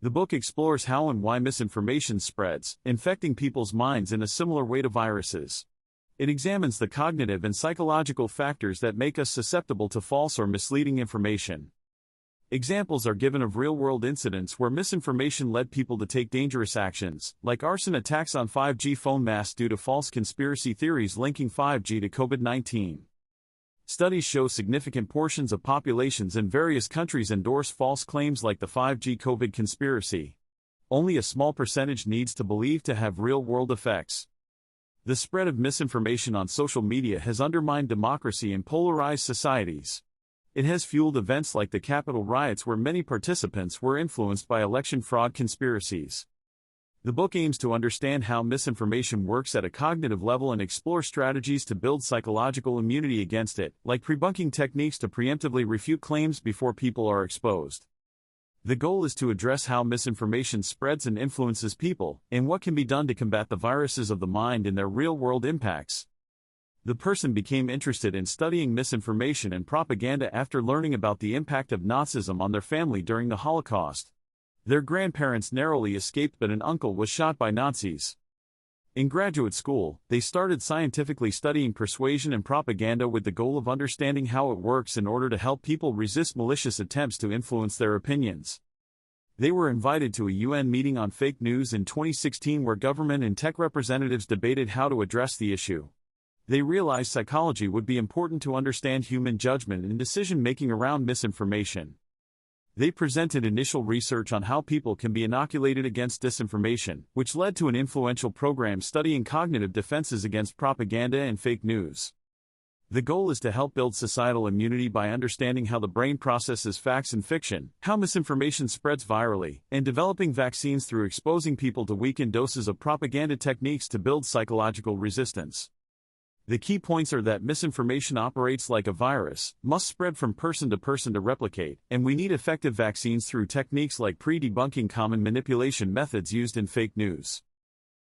The book explores how and why misinformation spreads, infecting people's minds in a similar way to viruses. It examines the cognitive and psychological factors that make us susceptible to false or misleading information. Examples are given of real-world incidents where misinformation led people to take dangerous actions, like arson attacks on 5G phone masts due to false conspiracy theories linking 5G to COVID-19. Studies show significant portions of populations in various countries endorse false claims like the 5G COVID conspiracy. Only a small percentage needs to believe to have real-world effects. The spread of misinformation on social media has undermined democracy and polarized societies. It has fueled events like the Capitol riots where many participants were influenced by election fraud conspiracies. The book aims to understand how misinformation works at a cognitive level and explore strategies to build psychological immunity against it, like debunking techniques to preemptively refute claims before people are exposed. The goal is to address how misinformation spreads and influences people, and what can be done to combat the viruses of the mind and their real-world impacts. The person became interested in studying misinformation and propaganda after learning about the impact of Nazism on their family during the Holocaust. Their grandparents narrowly escaped, but an uncle was shot by Nazis. In graduate school, they started scientifically studying persuasion and propaganda with the goal of understanding how it works in order to help people resist malicious attempts to influence their opinions. They were invited to a UN meeting on fake news in 2016 where government and tech representatives debated how to address the issue. They realized psychology would be important to understand human judgment and decision-making around misinformation. They presented initial research on how people can be inoculated against disinformation, which led to an influential program studying cognitive defenses against propaganda and fake news. The goal is to help build societal immunity by understanding how the brain processes facts and fiction, how misinformation spreads virally, and developing vaccines through exposing people to weakened doses of propaganda techniques to build psychological resistance. The key points are that misinformation operates like a virus, must spread from person to replicate, and we need effective vaccines through techniques like pre-debunking common manipulation methods used in fake news.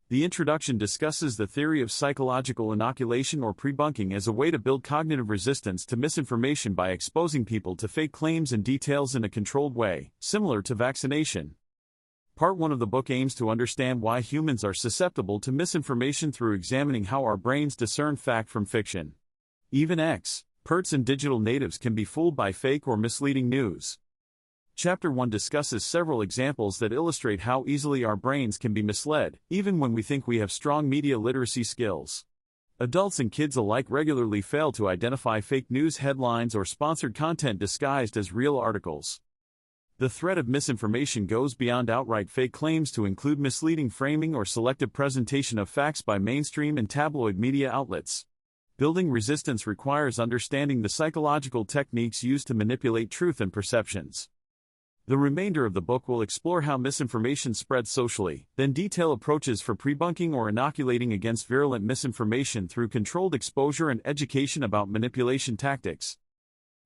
The introduction discusses the theory of psychological inoculation or pre-bunking as a way to build cognitive resistance to misinformation by exposing people to fake claims and details in a controlled way, similar to vaccination. Part 1 of the book aims to understand why humans are susceptible to misinformation through examining how our brains discern fact from fiction. Even experts and digital natives can be fooled by fake or misleading news. Chapter 1 discusses several examples that illustrate how easily our brains can be misled, even when we think we have strong media literacy skills. Adults and kids alike regularly fail to identify fake news headlines or sponsored content disguised as real articles. The threat of misinformation goes beyond outright fake claims to include misleading framing or selective presentation of facts by mainstream and tabloid media outlets. Building resistance requires understanding the psychological techniques used to manipulate truth and perceptions. The remainder of the book will explore how misinformation spreads socially, then detail approaches for pre-bunking or inoculating against virulent misinformation through controlled exposure and education about manipulation tactics.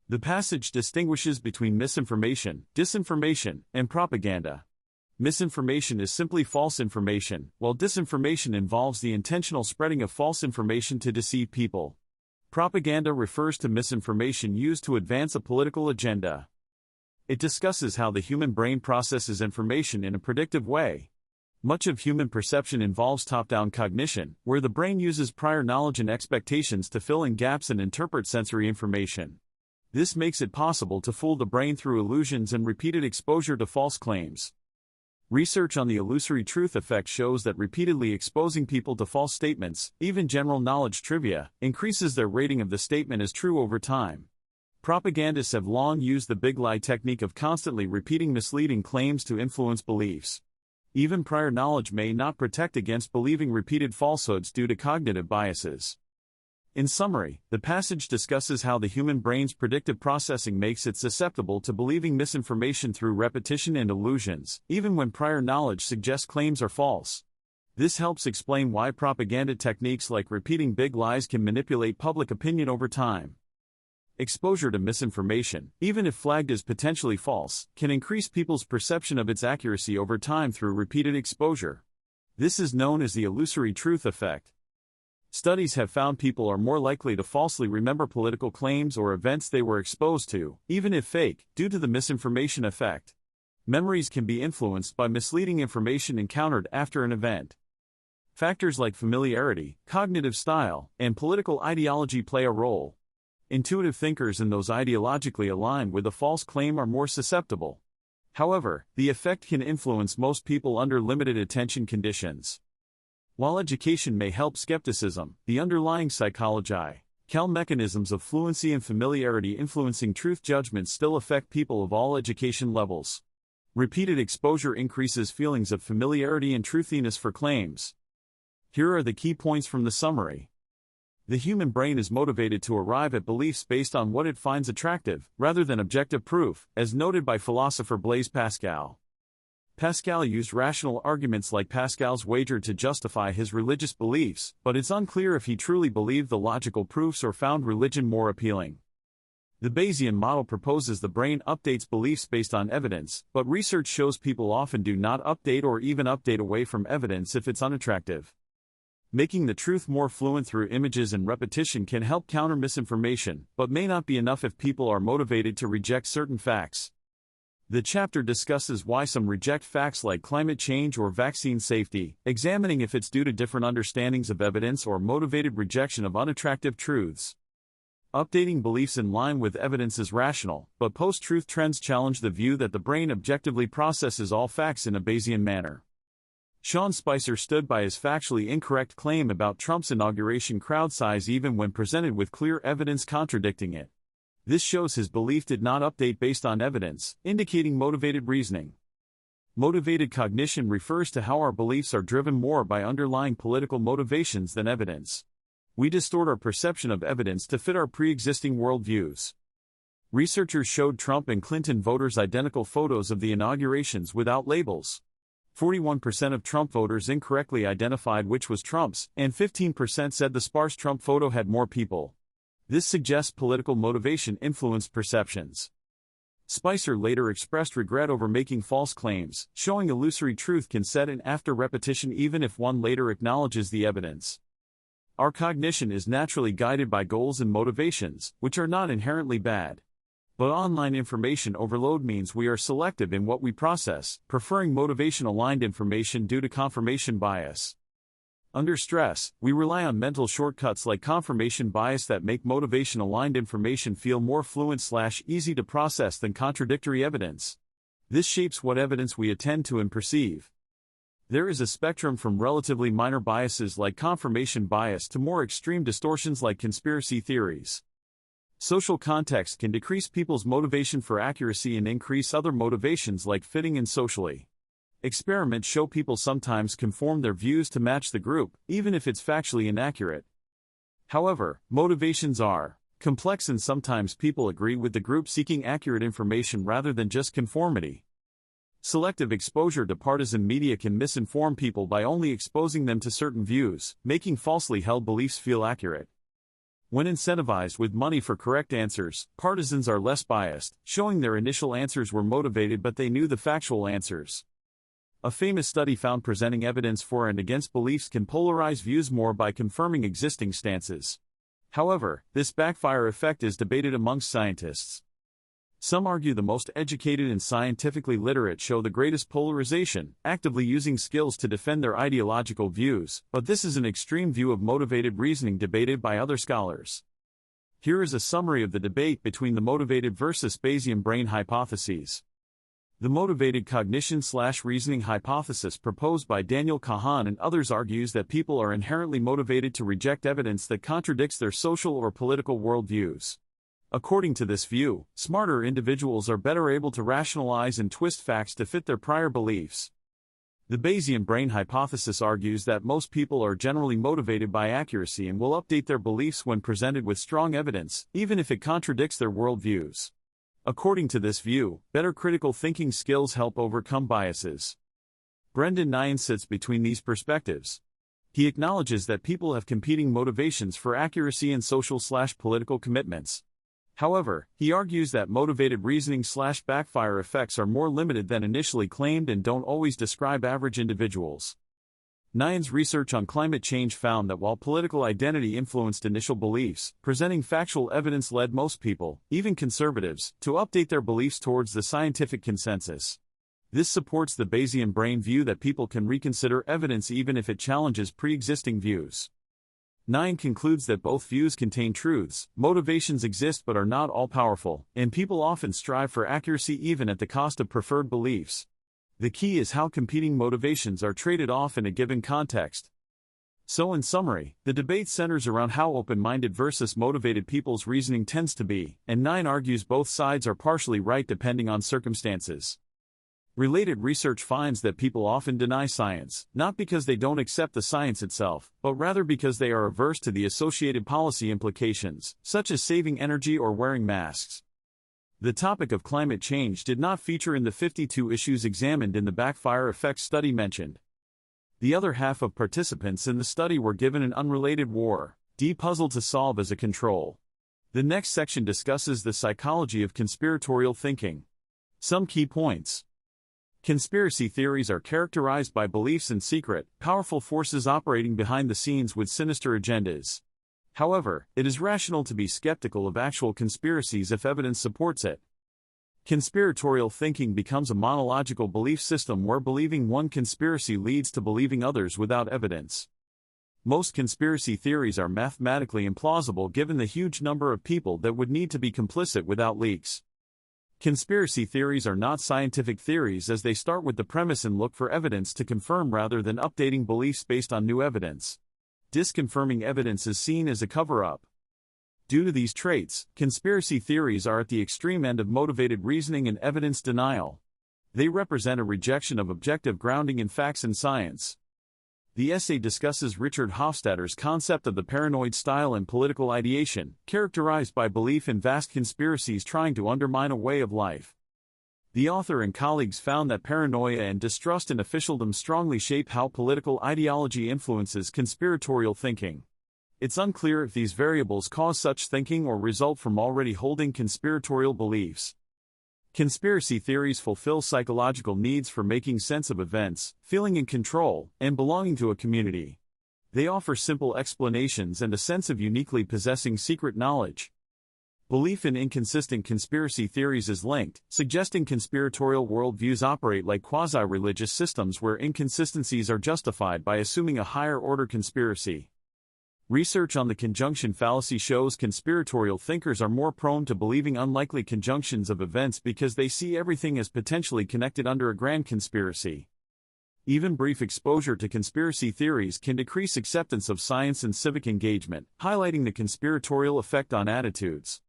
The passage distinguishes between misinformation, disinformation, and propaganda. Misinformation is simply false information, while disinformation involves the intentional spreading of false information to deceive people. Propaganda refers to misinformation used to advance a political agenda. It discusses how the human brain processes information in a predictive way. Much of human perception involves top-down cognition, where the brain uses prior knowledge and expectations to fill in gaps and interpret sensory information. This makes it possible to fool the brain through illusions and repeated exposure to false claims. Research on the illusory truth effect shows that repeatedly exposing people to false statements, even general knowledge trivia, increases their rating of the statement as true over time. Propagandists have long used the big lie technique of constantly repeating misleading claims to influence beliefs. Even prior knowledge may not protect against believing repeated falsehoods due to cognitive biases. In summary, the passage discusses how the human brain's predictive processing makes it susceptible to believing misinformation through repetition and illusions, even when prior knowledge suggests claims are false. This helps explain why propaganda techniques like repeating big lies can manipulate public opinion over time. Exposure to misinformation, even if flagged as potentially false, can increase people's perception of its accuracy over time through repeated exposure. This is known as the illusory truth effect. Studies have found people are more likely to falsely remember political claims or events they were exposed to, even if fake, due to the misinformation effect. Memories can be influenced by misleading information encountered after an event. Factors like familiarity, cognitive style, and political ideology play a role. Intuitive thinkers and those ideologically aligned with a false claim are more susceptible. However, the effect can influence most people under limited attention conditions. While education may help skepticism, the underlying psychological mechanisms of fluency and familiarity influencing truth judgments still affect people of all education levels. Repeated exposure increases feelings of familiarity and truthiness for claims. Here are the key points from the summary. The human brain is motivated to arrive at beliefs based on what it finds attractive, rather than objective proof, as noted by philosopher Blaise Pascal. Pascal used rational arguments like Pascal's wager to justify his religious beliefs, but it's unclear if he truly believed the logical proofs or found religion more appealing. The Bayesian model proposes the brain updates beliefs based on evidence, but research shows people often do not update or even update away from evidence if it's unattractive. Making the truth more fluent through images and repetition can help counter misinformation, but may not be enough if people are motivated to reject certain facts. The chapter discusses why some reject facts like climate change or vaccine safety, examining if it's due to different understandings of evidence or motivated rejection of unattractive truths. Updating beliefs in line with evidence is rational, but post-truth trends challenge the view that the brain objectively processes all facts in a Bayesian manner. Sean Spicer stood by his factually incorrect claim about Trump's inauguration crowd size even when presented with clear evidence contradicting it. This shows his belief did not update based on evidence, indicating motivated reasoning. Motivated cognition refers to how our beliefs are driven more by underlying political motivations than evidence. We distort our perception of evidence to fit our pre-existing worldviews. Researchers showed Trump and Clinton voters identical photos of the inaugurations without labels. 41% of Trump voters incorrectly identified which was Trump's, and 15% said the sparse Trump photo had more people. This suggests political motivation influenced perceptions. Spicer later expressed regret over making false claims, showing illusory truth can set in after repetition even if one later acknowledges the evidence. Our cognition is naturally guided by goals and motivations, which are not inherently bad. But online information overload means we are selective in what we process, preferring motivation-aligned information due to confirmation bias. Under stress, we rely on mental shortcuts like confirmation bias that make motivation-aligned information feel more fluent/easy to process than contradictory evidence. This shapes what evidence we attend to and perceive. There is a spectrum from relatively minor biases like confirmation bias to more extreme distortions like conspiracy theories. Social context can decrease people's motivation for accuracy and increase other motivations like fitting in socially. Experiments show people sometimes conform their views to match the group, even if it's factually inaccurate. However, motivations are complex and sometimes people agree with the group seeking accurate information rather than just conformity. Selective exposure to partisan media can misinform people by only exposing them to certain views, making falsely held beliefs feel accurate. When incentivized with money for correct answers, partisans are less biased, showing their initial answers were motivated but they knew the factual answers. A famous study found presenting evidence for and against beliefs can polarize views more by confirming existing stances. However, this backfire effect is debated amongst scientists. Some argue the most educated and scientifically literate show the greatest polarization, actively using skills to defend their ideological views, but this is an extreme view of motivated reasoning debated by other scholars. Here is a summary of the debate between the motivated versus Bayesian brain hypotheses. The motivated cognition/reasoning hypothesis proposed by Daniel Kahan and others argues that people are inherently motivated to reject evidence that contradicts their social or political worldviews. According to this view, smarter individuals are better able to rationalize and twist facts to fit their prior beliefs. The Bayesian brain hypothesis argues that most people are generally motivated by accuracy and will update their beliefs when presented with strong evidence, even if it contradicts their worldviews. According to this view, better critical thinking skills help overcome biases. Brendan Nyhan sits between these perspectives. He acknowledges that people have competing motivations for accuracy and social/political commitments. However, he argues that motivated reasoning/backfire effects are more limited than initially claimed and don't always describe average individuals. Nyhan's research on climate change found that while political identity influenced initial beliefs, presenting factual evidence led most people, even conservatives, to update their beliefs towards the scientific consensus. This supports the Bayesian brain view that people can reconsider evidence even if it challenges pre-existing views. 9 concludes that both views contain truths, motivations exist but are not all-powerful, and people often strive for accuracy even at the cost of preferred beliefs. The key is how competing motivations are traded off in a given context. So in summary, the debate centers around how open-minded versus motivated people's reasoning tends to be, and 9 argues both sides are partially right depending on circumstances. Related research finds that people often deny science, not because they don't accept the science itself, but rather because they are averse to the associated policy implications, such as saving energy or wearing masks. The topic of climate change did not feature in the 52 issues examined in the backfire effects study mentioned. The other half of participants in the study were given an unrelated war-D puzzle to solve as a control. The next section discusses the psychology of conspiratorial thinking. Some key points. Conspiracy theories are characterized by beliefs in secret, powerful forces operating behind the scenes with sinister agendas. However, it is rational to be skeptical of actual conspiracies if evidence supports it. Conspiratorial thinking becomes a monological belief system where believing one conspiracy leads to believing others without evidence. Most conspiracy theories are mathematically implausible given the huge number of people that would need to be complicit without leaks. Conspiracy theories are not scientific theories as they start with the premise and look for evidence to confirm rather than updating beliefs based on new evidence. Disconfirming evidence is seen as a cover-up. Due to these traits, conspiracy theories are at the extreme end of motivated reasoning and evidence denial. They represent a rejection of objective grounding in facts and science. The essay discusses Richard Hofstadter's concept of the paranoid style in political ideation, characterized by belief in vast conspiracies trying to undermine a way of life. The author and colleagues found that paranoia and distrust in officialdom strongly shape how political ideology influences conspiratorial thinking. It's unclear if these variables cause such thinking or result from already holding conspiratorial beliefs. Conspiracy theories fulfill psychological needs for making sense of events, feeling in control, and belonging to a community. They offer simple explanations and a sense of uniquely possessing secret knowledge. Belief in inconsistent conspiracy theories is linked, suggesting conspiratorial worldviews operate like quasi-religious systems where inconsistencies are justified by assuming a higher-order conspiracy. Research on the conjunction fallacy shows conspiratorial thinkers are more prone to believing unlikely conjunctions of events because they see everything as potentially connected under a grand conspiracy. Even brief exposure to conspiracy theories can decrease acceptance of science and civic engagement, highlighting the conspiratorial effect on attitudes.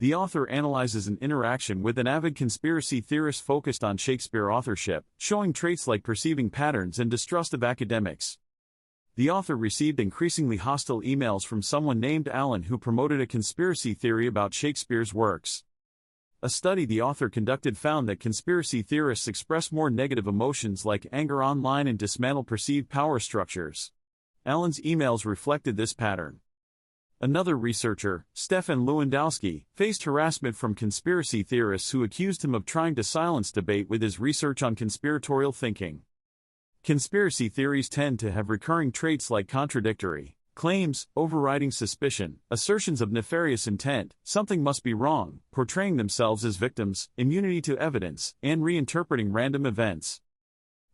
The author analyzes an interaction with an avid conspiracy theorist focused on Shakespeare authorship, showing traits like perceiving patterns and distrust of academics. The author received increasingly hostile emails from someone named Alan who promoted a conspiracy theory about Shakespeare's works. A study the author conducted found that conspiracy theorists express more negative emotions like anger online and dismantle perceived power structures. Alan's emails reflected this pattern. Another researcher, Stefan Lewandowski, faced harassment from conspiracy theorists who accused him of trying to silence debate with his research on conspiratorial thinking. Conspiracy theories tend to have recurring traits like contradictory claims, overriding suspicion, assertions of nefarious intent, something must be wrong, portraying themselves as victims, immunity to evidence, and reinterpreting random events.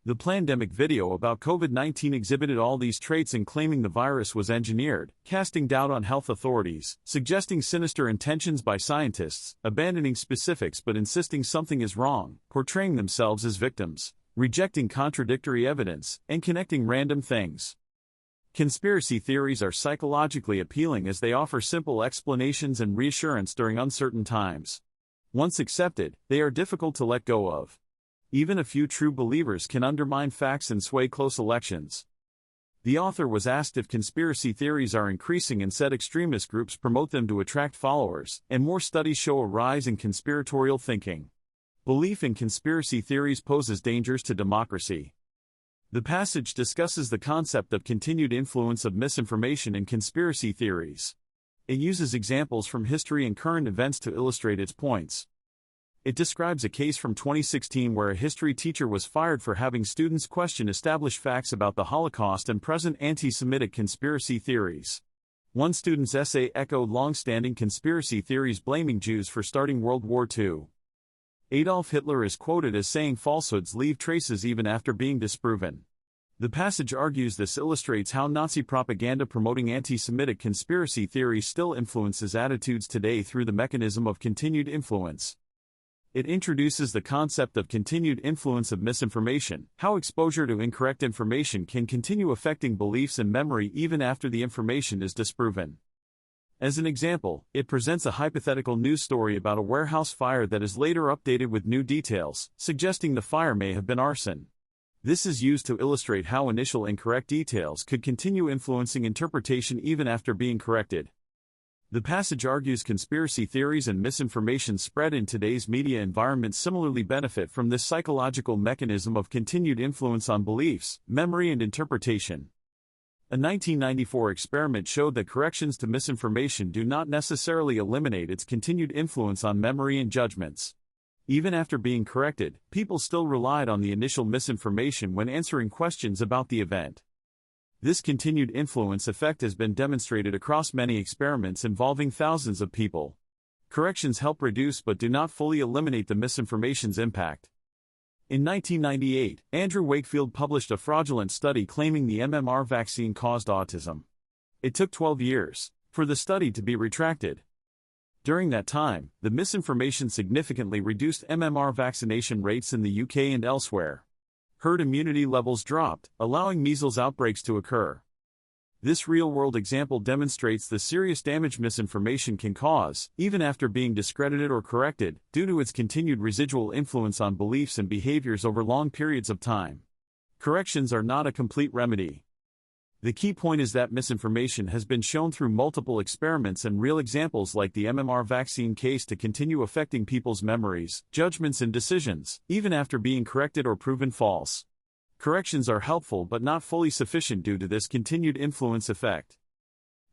The Plandemic video about COVID-19 exhibited all these traits in claiming the virus was engineered, casting doubt on health authorities, suggesting sinister intentions by scientists, abandoning specifics but insisting something is wrong, portraying themselves as victims, rejecting contradictory evidence, and connecting random things. Conspiracy theories are psychologically appealing as they offer simple explanations and reassurance during uncertain times. Once accepted, they are difficult to let go of. Even a few true believers can undermine facts and sway close elections. The author was asked if conspiracy theories are increasing and said extremist groups promote them to attract followers, and more studies show a rise in conspiratorial thinking. Belief in conspiracy theories poses dangers to democracy. The passage discusses the concept of continued influence of misinformation in conspiracy theories. It uses examples from history and current events to illustrate its points. It describes a case from 2016 where a history teacher was fired for having students question established facts about the Holocaust and present anti-Semitic conspiracy theories. One student's essay echoed long-standing conspiracy theories blaming Jews for starting World War II. Adolf Hitler is quoted as saying falsehoods leave traces even after being disproven. The passage argues this illustrates how Nazi propaganda promoting anti-Semitic conspiracy theory still influences attitudes today through the mechanism of continued influence. It introduces the concept of continued influence of misinformation, how exposure to incorrect information can continue affecting beliefs and memory even after the information is disproven. As an example, it presents a hypothetical news story about a warehouse fire that is later updated with new details, suggesting the fire may have been arson. This is used to illustrate how initial incorrect details could continue influencing interpretation even after being corrected. The passage argues conspiracy theories and misinformation spread in today's media environment similarly benefit from this psychological mechanism of continued influence on beliefs, memory, and interpretation. A 1994 experiment showed that corrections to misinformation do not necessarily eliminate its continued influence on memory and judgments. Even after being corrected, people still relied on the initial misinformation when answering questions about the event. This continued influence effect has been demonstrated across many experiments involving thousands of people. Corrections help reduce but do not fully eliminate the misinformation's impact. In 1998, Andrew Wakefield published a fraudulent study claiming the MMR vaccine caused autism. It took 12 years for the study to be retracted. During that time, the misinformation significantly reduced MMR vaccination rates in the UK and elsewhere. Herd immunity levels dropped, allowing measles outbreaks to occur. This real-world example demonstrates the serious damage misinformation can cause, even after being discredited or corrected, due to its continued residual influence on beliefs and behaviors over long periods of time. Corrections are not a complete remedy. The key point is that misinformation has been shown through multiple experiments and real examples like the MMR vaccine case to continue affecting people's memories, judgments, and decisions, even after being corrected or proven false. Corrections are helpful but not fully sufficient due to this continued influence effect.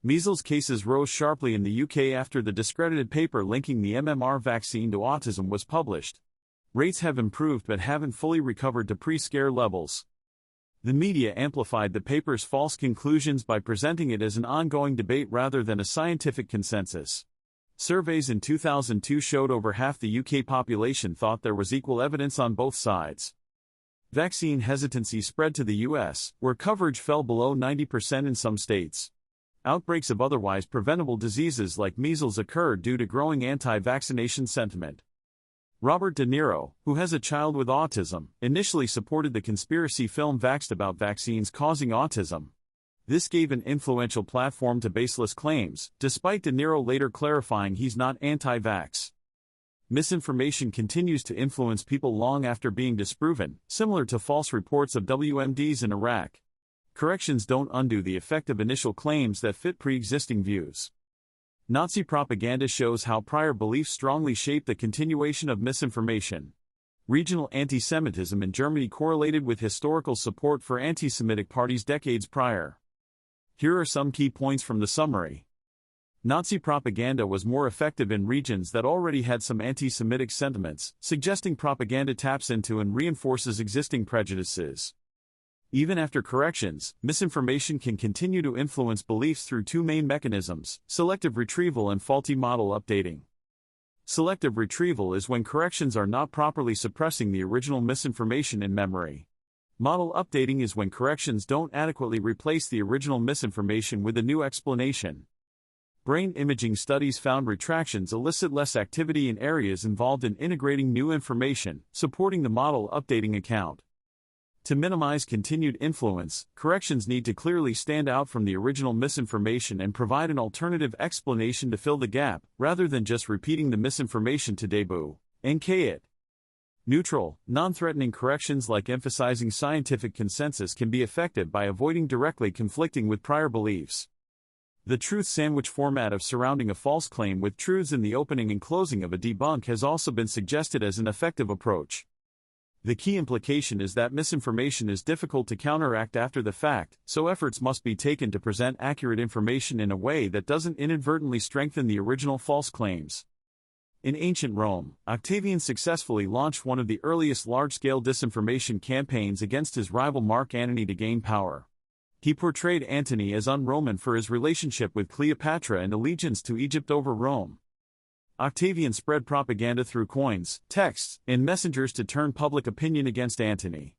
Measles cases rose sharply in the UK after the discredited paper linking the MMR vaccine to autism was published. Rates have improved but haven't fully recovered to pre-scare levels. The media amplified the paper's false conclusions by presenting it as an ongoing debate rather than a scientific consensus. Surveys in 2002 showed over half the UK population thought there was equal evidence on both sides. Vaccine hesitancy spread to the US, where coverage fell below 90% in some states. Outbreaks of otherwise preventable diseases like measles occurred due to growing anti-vaccination sentiment. Robert De Niro, who has a child with autism, initially supported the conspiracy film Vaxxed about vaccines causing autism. This gave an influential platform to baseless claims, despite De Niro later clarifying he's not anti-vax. Misinformation continues to influence people long after being disproven, similar to false reports of WMDs in Iraq. Corrections don't undo the effect of initial claims that fit pre-existing views. Nazi propaganda shows how prior beliefs strongly shape the continuation of misinformation. Regional anti-Semitism in Germany correlated with historical support for anti-Semitic parties decades prior. Here are some key points from the summary. Nazi propaganda was more effective in regions that already had some anti-Semitic sentiments, suggesting propaganda taps into and reinforces existing prejudices. Even after corrections, misinformation can continue to influence beliefs through two main mechanisms: selective retrieval and faulty model updating. Selective retrieval is when corrections are not properly suppressing the original misinformation in memory. Model updating is when corrections don't adequately replace the original misinformation with a new explanation. Brain imaging studies found retractions elicit less activity in areas involved in integrating new information, supporting the model updating account. To minimize continued influence, corrections need to clearly stand out from the original misinformation and provide an alternative explanation to fill the gap, rather than just repeating the misinformation to debut. NK it. Neutral, non-threatening corrections like emphasizing scientific consensus can be effective by avoiding directly conflicting with prior beliefs. The truth sandwich format of surrounding a false claim with truths in the opening and closing of a debunk has also been suggested as an effective approach. The key implication is that misinformation is difficult to counteract after the fact, so efforts must be taken to present accurate information in a way that doesn't inadvertently strengthen the original false claims. In ancient Rome, Octavian successfully launched one of the earliest large-scale disinformation campaigns against his rival Mark Antony to gain power. He portrayed Antony as un-Roman for his relationship with Cleopatra and allegiance to Egypt over Rome. Octavian spread propaganda through coins, texts, and messengers to turn public opinion against Antony.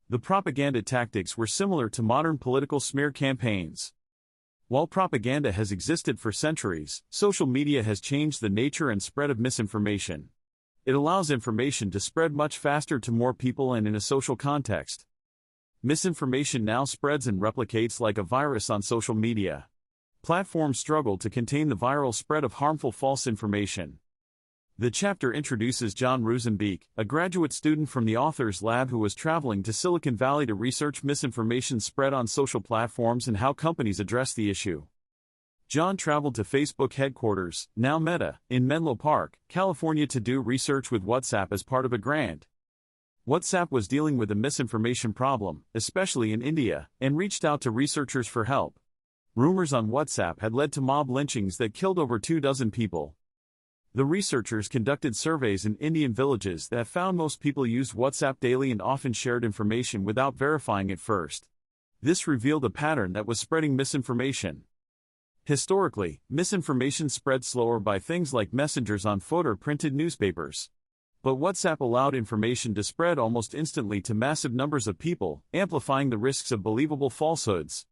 The propaganda tactics were similar to modern political smear campaigns. While propaganda has existed for centuries, social media has changed the nature and spread of misinformation. It allows information to spread much faster to more people and in a social context. Misinformation now spreads and replicates like a virus on social media. Platforms struggle to contain the viral spread of harmful false information. The chapter introduces John Rosenbeek, a graduate student from the author's lab who was traveling to Silicon Valley to research misinformation spread on social platforms and how companies address the issue. John traveled to Facebook headquarters, now Meta, in Menlo Park, California to do research with WhatsApp as part of a grant. WhatsApp was dealing with a misinformation problem, especially in India, and reached out to researchers for help. Rumors on WhatsApp had led to mob lynchings that killed over 24 people. The researchers conducted surveys in Indian villages that found most people used WhatsApp daily and often shared information without verifying it first. This revealed a pattern that was spreading misinformation. Historically, misinformation spread slower by things like messengers on foot or printed newspapers. But WhatsApp allowed information to spread almost instantly to massive numbers of people, amplifying the risks of believable falsehoods.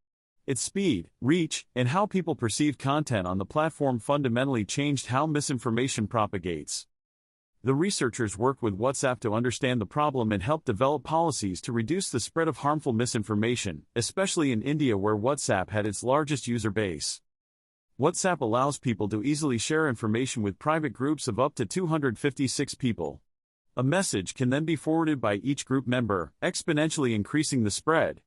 Its speed, reach, and how people perceive content on the platform fundamentally changed how misinformation propagates. The researchers worked with WhatsApp to understand the problem and help develop policies to reduce the spread of harmful misinformation, especially in India where WhatsApp had its largest user base. WhatsApp allows people to easily share information with private groups of up to 256 people. A message can then be forwarded by each group member, exponentially increasing the spread.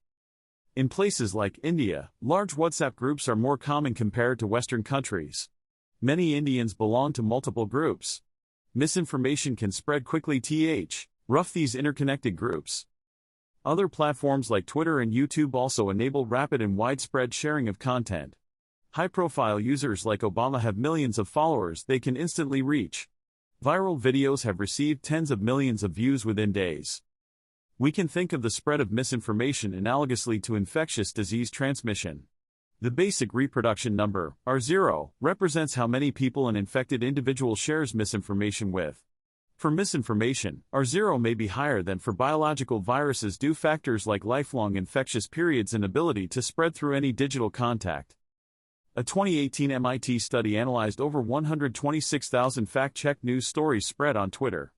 In places like India, large WhatsApp groups are more common compared to Western countries. Many Indians belong to multiple groups. Misinformation can spread quickly rough these interconnected groups. Other platforms like Twitter and YouTube also enable rapid and widespread sharing of content. High-profile users like Obama have millions of followers they can instantly reach. Viral videos have received tens of millions of views within days. We can think of the spread of misinformation analogously to infectious disease transmission. The basic reproduction number, R0, represents how many people an infected individual shares misinformation with. For misinformation, R0 may be higher than for biological viruses due to factors like lifelong infectious periods and ability to spread through any digital contact. A 2018 MIT study analyzed over 126,000 fact-checked news stories spread on Twitter.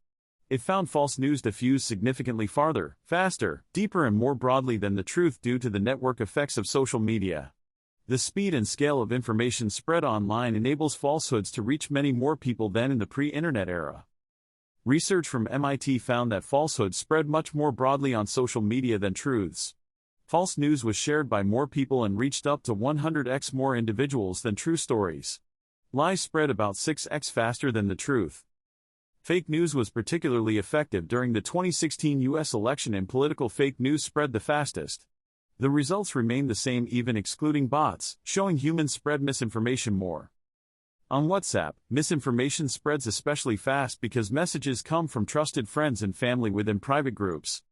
It found false news diffused significantly farther, faster, deeper and more broadly than the truth due to the network effects of social media. The speed and scale of information spread online enables falsehoods to reach many more people than in the pre-internet era. Research from MIT found that falsehoods spread much more broadly on social media than truths. False news was shared by more people and reached up to 100x more individuals than true stories. Lies spread about 6x faster than the truth. Fake news was particularly effective during the 2016 U.S. election and political fake news spread the fastest. The results remained the same even excluding bots, showing humans spread misinformation more. On WhatsApp, misinformation spreads especially fast because messages come from trusted friends and family within private groups.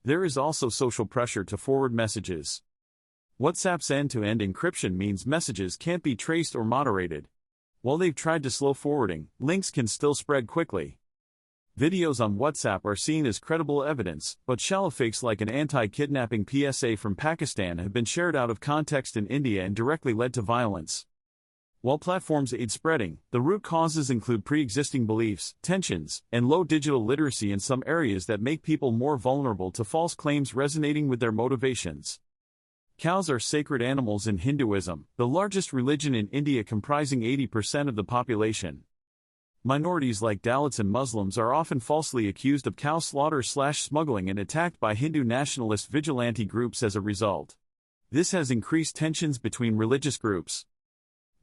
There is also social pressure to forward messages. WhatsApp's end-to-end encryption means messages can't be traced or moderated. While they've tried to slow forwarding, links can still spread quickly. Videos on WhatsApp are seen as credible evidence, but shallow fakes like an anti-kidnapping PSA from Pakistan have been shared out of context in India and directly led to violence. While platforms aid spreading, the root causes include pre-existing beliefs, tensions, and low digital literacy in some areas that make people more vulnerable to false claims resonating with their motivations. Cows are sacred animals in Hinduism, the largest religion in India comprising 80% of the population. Minorities like Dalits and Muslims are often falsely accused of cow slaughter/smuggling and attacked by Hindu nationalist vigilante groups as a result. This has increased tensions between religious groups.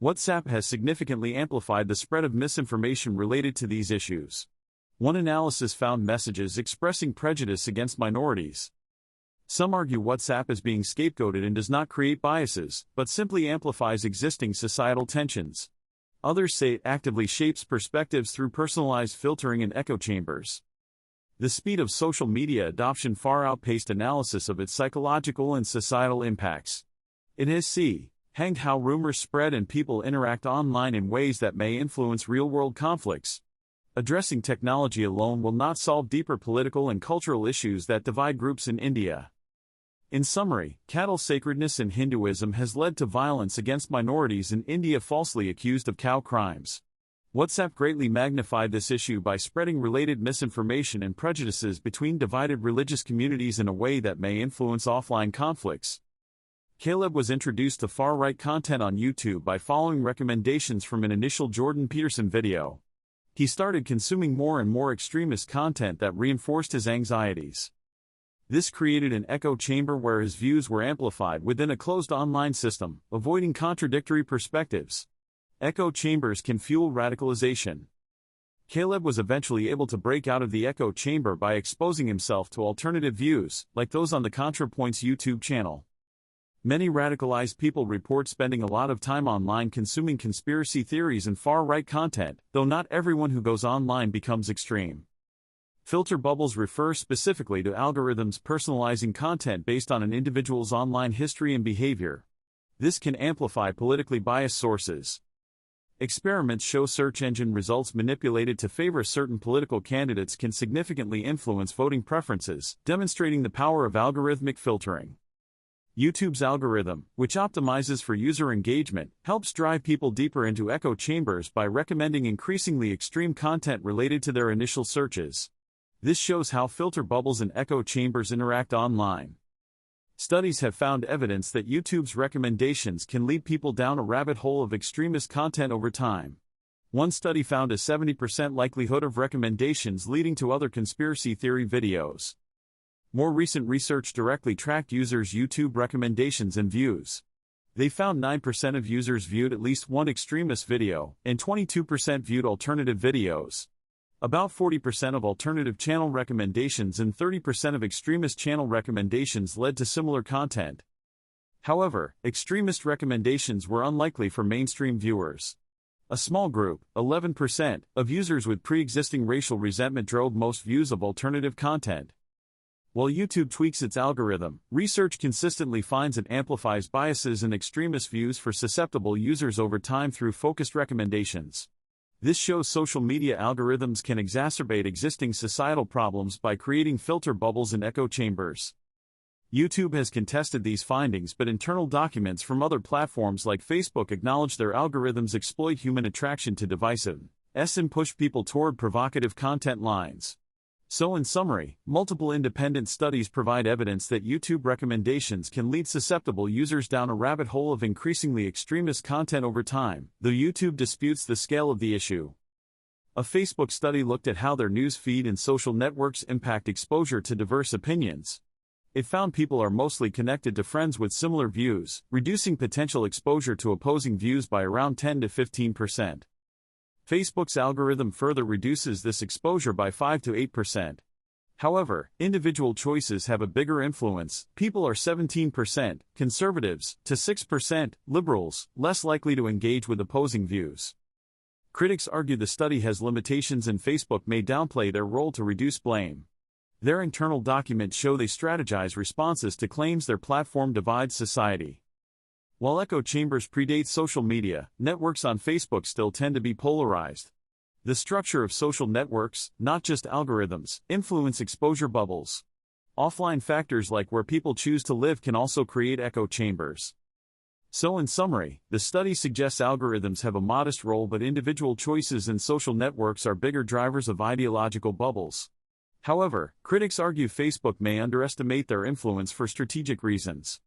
WhatsApp has significantly amplified the spread of misinformation related to these issues. One analysis found messages expressing prejudice against minorities. Some argue WhatsApp is being scapegoated and does not create biases, but simply amplifies existing societal tensions. Others say it actively shapes perspectives through personalized filtering and echo chambers. The speed of social media adoption far outpaced analysis of its psychological and societal impacts. It has hanged how rumors spread and people interact online in ways that may influence real-world conflicts. Addressing technology alone will not solve deeper political and cultural issues that divide groups in India. In summary, cattle sacredness in Hinduism has led to violence against minorities in India falsely accused of cow crimes. WhatsApp greatly magnified this issue by spreading related misinformation and prejudices between divided religious communities in a way that may influence offline conflicts. Caleb was introduced to far-right content on YouTube by following recommendations from an initial Jordan Peterson video. He started consuming more and more extremist content that reinforced his anxieties. This created an echo chamber where his views were amplified within a closed online system, avoiding contradictory perspectives. Echo chambers can fuel radicalization. Caleb was eventually able to break out of the echo chamber by exposing himself to alternative views, like those on the ContraPoints YouTube channel. Many radicalized people report spending a lot of time online consuming conspiracy theories and far-right content, though not everyone who goes online becomes extreme. Filter bubbles refer specifically to algorithms personalizing content based on an individual's online history and behavior. This can amplify politically biased sources. Experiments show search engine results manipulated to favor certain political candidates can significantly influence voting preferences, demonstrating the power of algorithmic filtering. YouTube's algorithm, which optimizes for user engagement, helps drive people deeper into echo chambers by recommending increasingly extreme content related to their initial searches. This shows how filter bubbles and echo chambers interact online. Studies have found evidence that YouTube's recommendations can lead people down a rabbit hole of extremist content over time. One study found a 70% likelihood of recommendations leading to other conspiracy theory videos. More recent research directly tracked users' YouTube recommendations and views. They found 9% of users viewed at least one extremist video, and 22% viewed alternative videos. About 40% of alternative channel recommendations and 30% of extremist channel recommendations led to similar content. However, extremist recommendations were unlikely for mainstream viewers. A small group, 11%, of users with pre-existing racial resentment drove most views of alternative content. While YouTube tweaks its algorithm, research consistently finds it amplifies biases and extremist views for susceptible users over time through focused recommendations. This shows social media algorithms can exacerbate existing societal problems by creating filter bubbles and echo chambers. YouTube has contested these findings, but internal documents from other platforms like Facebook acknowledge their algorithms exploit human attraction to divisiveness and push people toward provocative content lines. So in summary, multiple independent studies provide evidence that YouTube recommendations can lead susceptible users down a rabbit hole of increasingly extremist content over time, though YouTube disputes the scale of the issue. A Facebook study looked at how their news feed and social networks impact exposure to diverse opinions. It found people are mostly connected to friends with similar views, reducing potential exposure to opposing views by around 10 to 15%. Facebook's algorithm further reduces this exposure by 5 to 8%. However, individual choices have a bigger influence. People are 17%, conservatives, to 6%, liberals, less likely to engage with opposing views. Critics argue the study has limitations and Facebook may downplay their role to reduce blame. Their internal documents show they strategize responses to claims their platform divides society. While echo chambers predate social media, networks on Facebook still tend to be polarized. The structure of social networks, not just algorithms, influence exposure bubbles. Offline factors like where people choose to live can also create echo chambers. So in summary, the study suggests algorithms have a modest role, but individual choices in social networks are bigger drivers of ideological bubbles. However, critics argue Facebook may underestimate their influence for strategic reasons.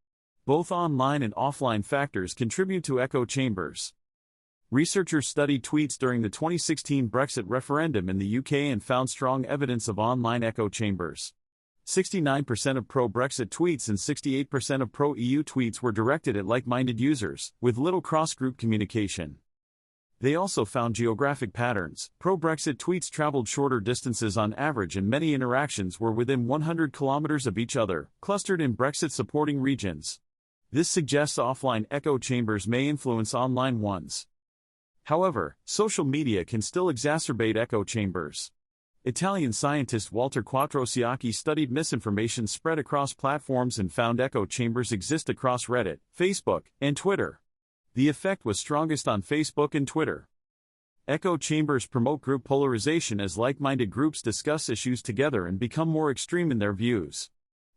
Both online and offline factors contribute to echo chambers. Researchers studied tweets during the 2016 Brexit referendum in the UK and found strong evidence of online echo chambers. 69% of pro-Brexit tweets and 68% of pro-EU tweets were directed at like-minded users, with little cross-group communication. They also found geographic patterns. Pro-Brexit tweets traveled shorter distances on average, and many interactions were within 100 kilometers of each other, clustered in Brexit-supporting regions. This suggests offline echo chambers may influence online ones. However, social media can still exacerbate echo chambers. Italian scientist Walter Quattrociocchi studied misinformation spread across platforms and found echo chambers exist across Reddit, Facebook, and Twitter. The effect was strongest on Facebook and Twitter. Echo chambers promote group polarization as like-minded groups discuss issues together and become more extreme in their views.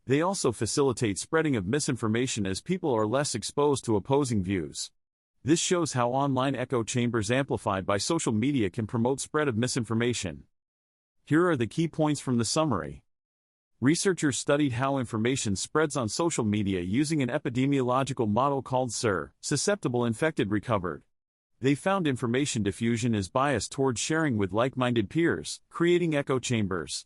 They also facilitate spreading of misinformation as people are less exposed to opposing views. This shows how online echo chambers amplified by social media can promote spread of misinformation. Here are the key points from the summary. Researchers studied how information spreads on social media using an epidemiological model called SIR, susceptible infected recovered. They found information diffusion is biased towards sharing with like-minded peers, creating echo chambers.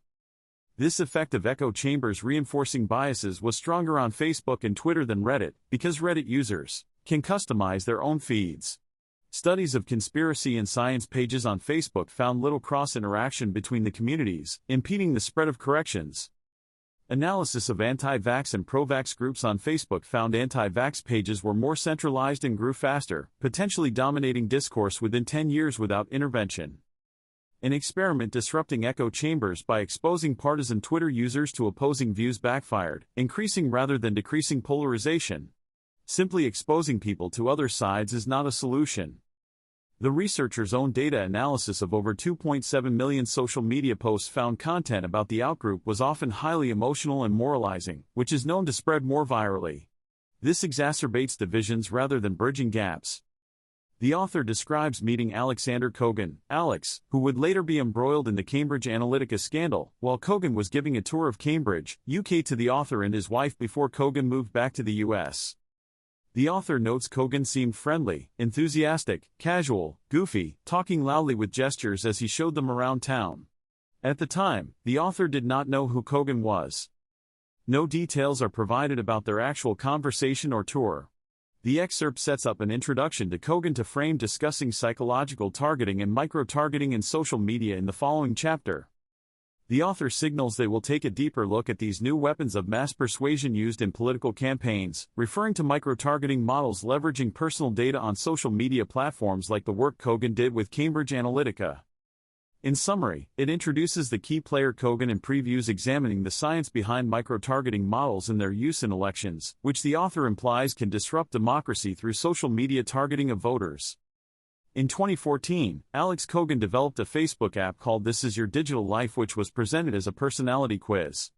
This effect of echo chambers reinforcing biases was stronger on Facebook and Twitter than Reddit, because Reddit users can customize their own feeds. Studies of conspiracy and science pages on Facebook found little cross-interaction between the communities, impeding the spread of corrections. Analysis of anti-vax and pro-vax groups on Facebook found anti-vax pages were more centralized and grew faster, potentially dominating discourse within 10 years without intervention. An experiment disrupting echo chambers by exposing partisan Twitter users to opposing views backfired, increasing rather than decreasing polarization. Simply exposing people to other sides is not a solution. The researchers' own data analysis of over 2.7 million social media posts found content about the outgroup was often highly emotional and moralizing, which is known to spread more virally. This exacerbates divisions rather than bridging gaps. The author describes meeting Alexander Kogan, Alex, who would later be embroiled in the Cambridge Analytica scandal, while Kogan was giving a tour of Cambridge, UK to the author and his wife before Kogan moved back to the US. The author notes Kogan seemed friendly, enthusiastic, casual, goofy, talking loudly with gestures as he showed them around town. At the time, the author did not know who Kogan was. No details are provided about their actual conversation or tour. The excerpt sets up an introduction to Kogan to frame discussing psychological targeting and micro-targeting in social media in the following chapter. The author signals they will take a deeper look at these new weapons of mass persuasion used in political campaigns, referring to micro-targeting models leveraging personal data on social media platforms like the work Kogan did with Cambridge Analytica. In summary, it introduces the key player Kogan and previews examining the science behind micro-targeting models and their use in elections, which the author implies can disrupt democracy through social media targeting of voters. In 2014, Alex Kogan developed a Facebook app called This Is Your Digital Life, which was presented as a personality quiz.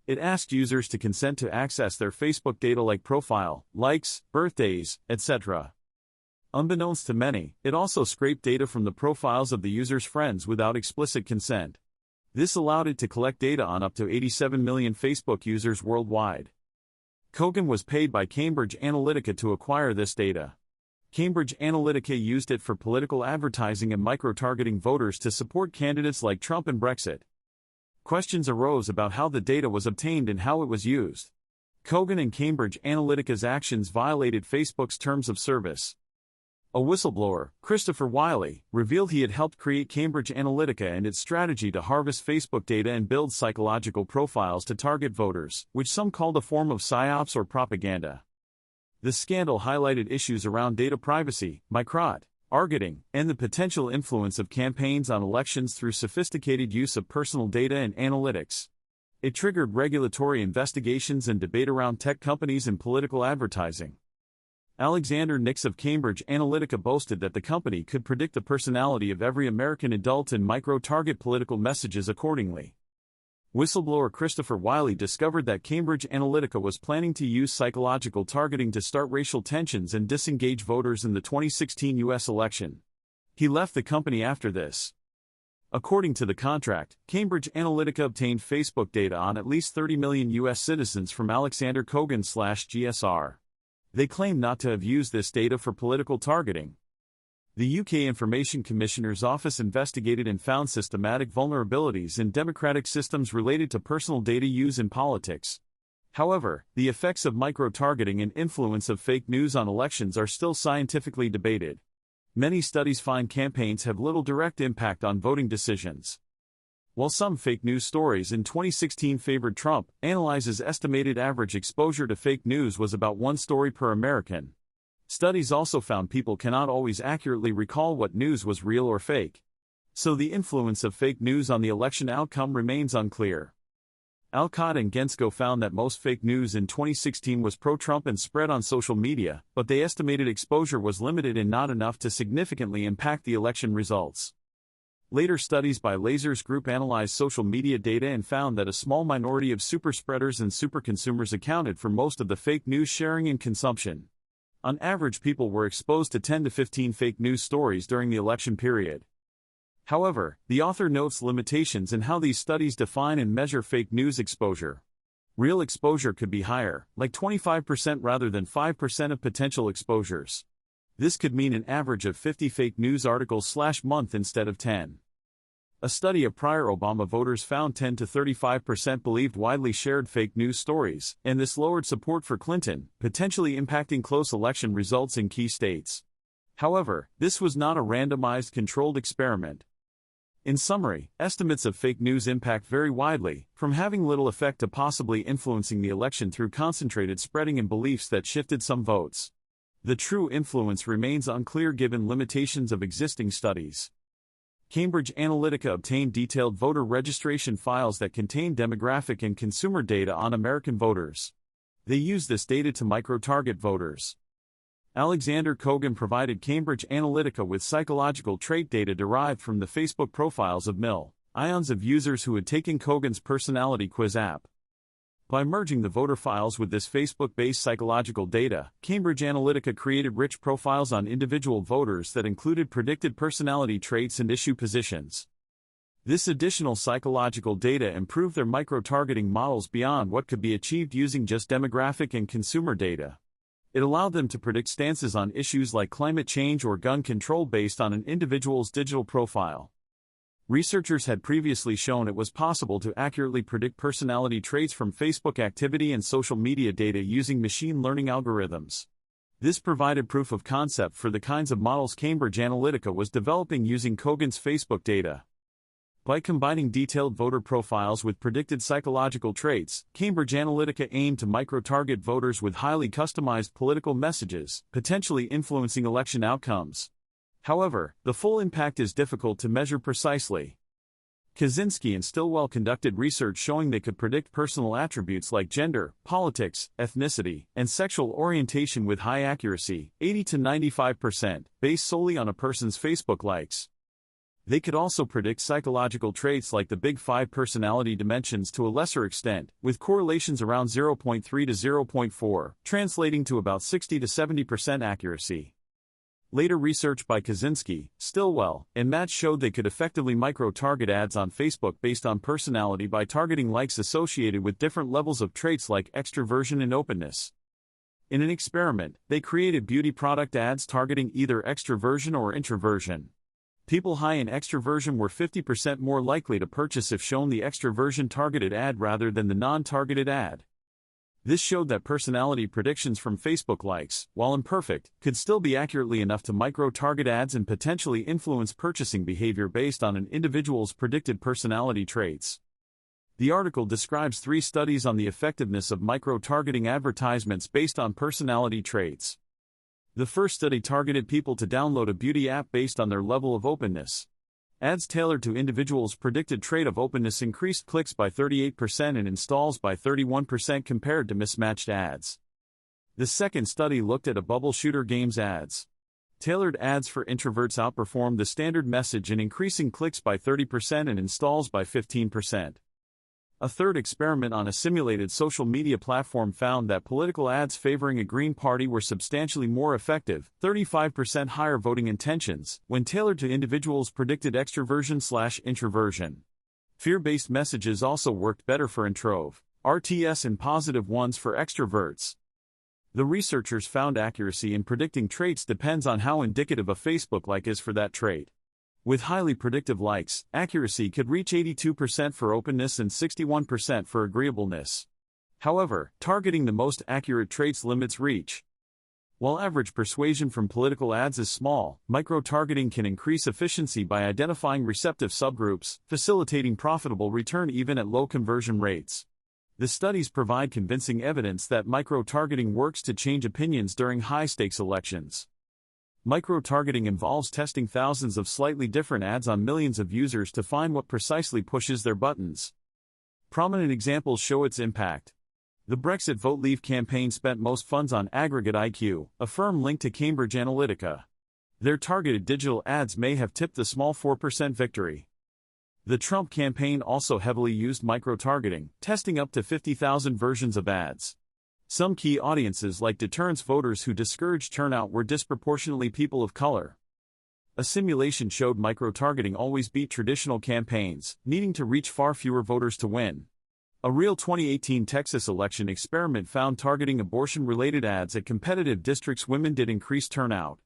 It asked users to consent to access their Facebook data like profile, likes, birthdays, etc. Unbeknownst to many, it also scraped data from the profiles of the user's friends without explicit consent. This allowed it to collect data on up to 87 million Facebook users worldwide. Kogan was paid by Cambridge Analytica to acquire this data. Cambridge Analytica used it for political advertising and micro-targeting voters to support candidates like Trump and Brexit. Questions arose about how the data was obtained and how it was used. Kogan and Cambridge Analytica's actions violated Facebook's terms of service. A whistleblower, Christopher Wiley, revealed he had helped create Cambridge Analytica and its strategy to harvest Facebook data and build psychological profiles to target voters, which some called a form of psyops or propaganda. The scandal highlighted issues around data privacy, micro-targeting, and the potential influence of campaigns on elections through sophisticated use of personal data and analytics. It triggered regulatory investigations and debate around tech companies and political advertising. Alexander Nix of Cambridge Analytica boasted that the company could predict the personality of every American adult and micro-target political messages accordingly. Whistleblower Christopher Wiley discovered that Cambridge Analytica was planning to use psychological targeting to start racial tensions and disengage voters in the 2016 U.S. election. He left the company after this. According to the contract, Cambridge Analytica obtained Facebook data on at least 30 million U.S. citizens from Alexander Kogan/GSR. They claim not to have used this data for political targeting. The UK Information Commissioner's Office investigated and found systematic vulnerabilities in democratic systems related to personal data use in politics. However, the effects of micro-targeting and influence of fake news on elections are still scientifically debated. Many studies find campaigns have little direct impact on voting decisions. While some fake news stories in 2016 favored Trump, analyzes estimated average exposure to fake news was about one story per American. Studies also found people cannot always accurately recall what news was real or fake. So the influence of fake news on the election outcome remains unclear. Alcott and Gensko found that most fake news in 2016 was pro-Trump and spread on social media, but they estimated exposure was limited and not enough to significantly impact the election results. Later studies by Lasers Group analyzed social media data and found that a small minority of superspreaders and superconsumers accounted for most of the fake news sharing and consumption. On average, people were exposed to 10 to 15 fake news stories during the election period. However, the author notes limitations in how these studies define and measure fake news exposure. Real exposure could be higher, like 25% rather than 5% of potential exposures. This could mean an average of 50 fake news articles/month instead of 10. A study of prior Obama voters found 10 to 35% believed widely shared fake news stories, and this lowered support for Clinton, potentially impacting close election results in key states. However, this was not a randomized controlled experiment. In summary, estimates of fake news impact vary widely, from having little effect to possibly influencing the election through concentrated spreading and beliefs that shifted some votes. The true influence remains unclear given limitations of existing studies. Cambridge Analytica obtained detailed voter registration files that contain demographic and consumer data on American voters. They used this data to micro-target voters. Alexander Kogan provided Cambridge Analytica with psychological trait data derived from the Facebook profiles of millions of users who had taken Kogan's personality quiz app. By merging the voter files with this Facebook-based psychological data, Cambridge Analytica created rich profiles on individual voters that included predicted personality traits and issue positions. This additional psychological data improved their micro-targeting models beyond what could be achieved using just demographic and consumer data. It allowed them to predict stances on issues like climate change or gun control based on an individual's digital profile. Researchers had previously shown it was possible to accurately predict personality traits from Facebook activity and social media data using machine learning algorithms. This provided proof of concept for the kinds of models Cambridge Analytica was developing using Kogan's Facebook data. By combining detailed voter profiles with predicted psychological traits, Cambridge Analytica aimed to micro-target voters with highly customized political messages, potentially influencing election outcomes. However, the full impact is difficult to measure precisely. Kaczynski and Stilwell conducted research showing they could predict personal attributes like gender, politics, ethnicity, and sexual orientation with high accuracy, 80 to 95%, based solely on a person's Facebook likes. They could also predict psychological traits like the Big Five personality dimensions to a lesser extent, with correlations around 0.3 to 0.4, translating to about 60 to 70% accuracy. Later research by Kaczynski, Stilwell, and Match showed they could effectively micro-target ads on Facebook based on personality by targeting likes associated with different levels of traits like extroversion and openness. In an experiment, they created beauty product ads targeting either extroversion or introversion. People high in extroversion were 50% more likely to purchase if shown the extroversion-targeted ad rather than the non-targeted ad. This showed that personality predictions from Facebook likes, while imperfect, could still be accurately enough to micro-target ads and potentially influence purchasing behavior based on an individual's predicted personality traits. The article describes 3 studies on the effectiveness of micro-targeting advertisements based on personality traits. The first study targeted people to download a beauty app based on their level of openness. Ads tailored to individuals' predicted trait of openness increased clicks by 38% and installs by 31% compared to mismatched ads. The second study looked at a bubble shooter games ads. Tailored ads for introverts outperformed the standard message in increasing clicks by 30% and installs by 15%. A third experiment on a simulated social media platform found that political ads favoring a Green Party were substantially more effective, 35% higher voting intentions, when tailored to individuals' predicted extroversion/introversion. Fear-based messages also worked better for RTS and positive ones for extroverts. The researchers found accuracy in predicting traits depends on how indicative a Facebook like is for that trait. With highly predictive likes, accuracy could reach 82% for openness and 61% for agreeableness. However, targeting the most accurate traits limits reach. While average persuasion from political ads is small, micro-targeting can increase efficiency by identifying receptive subgroups, facilitating profitable return even at low conversion rates. The studies provide convincing evidence that micro-targeting works to change opinions during high-stakes elections. Micro-targeting involves testing thousands of slightly different ads on millions of users to find what precisely pushes their buttons. Prominent examples show its impact. The Brexit Vote Leave campaign spent most funds on Aggregate IQ, a firm linked to Cambridge Analytica. Their targeted digital ads may have tipped the small 4% victory. The Trump campaign also heavily used micro-targeting, testing up to 50,000 versions of ads. Some key audiences like deterrence voters who discouraged turnout were disproportionately people of color. A simulation showed micro-targeting always beat traditional campaigns, needing to reach far fewer voters to win. A real 2018 Texas election experiment found targeting abortion-related ads at competitive districts women did increase turnout.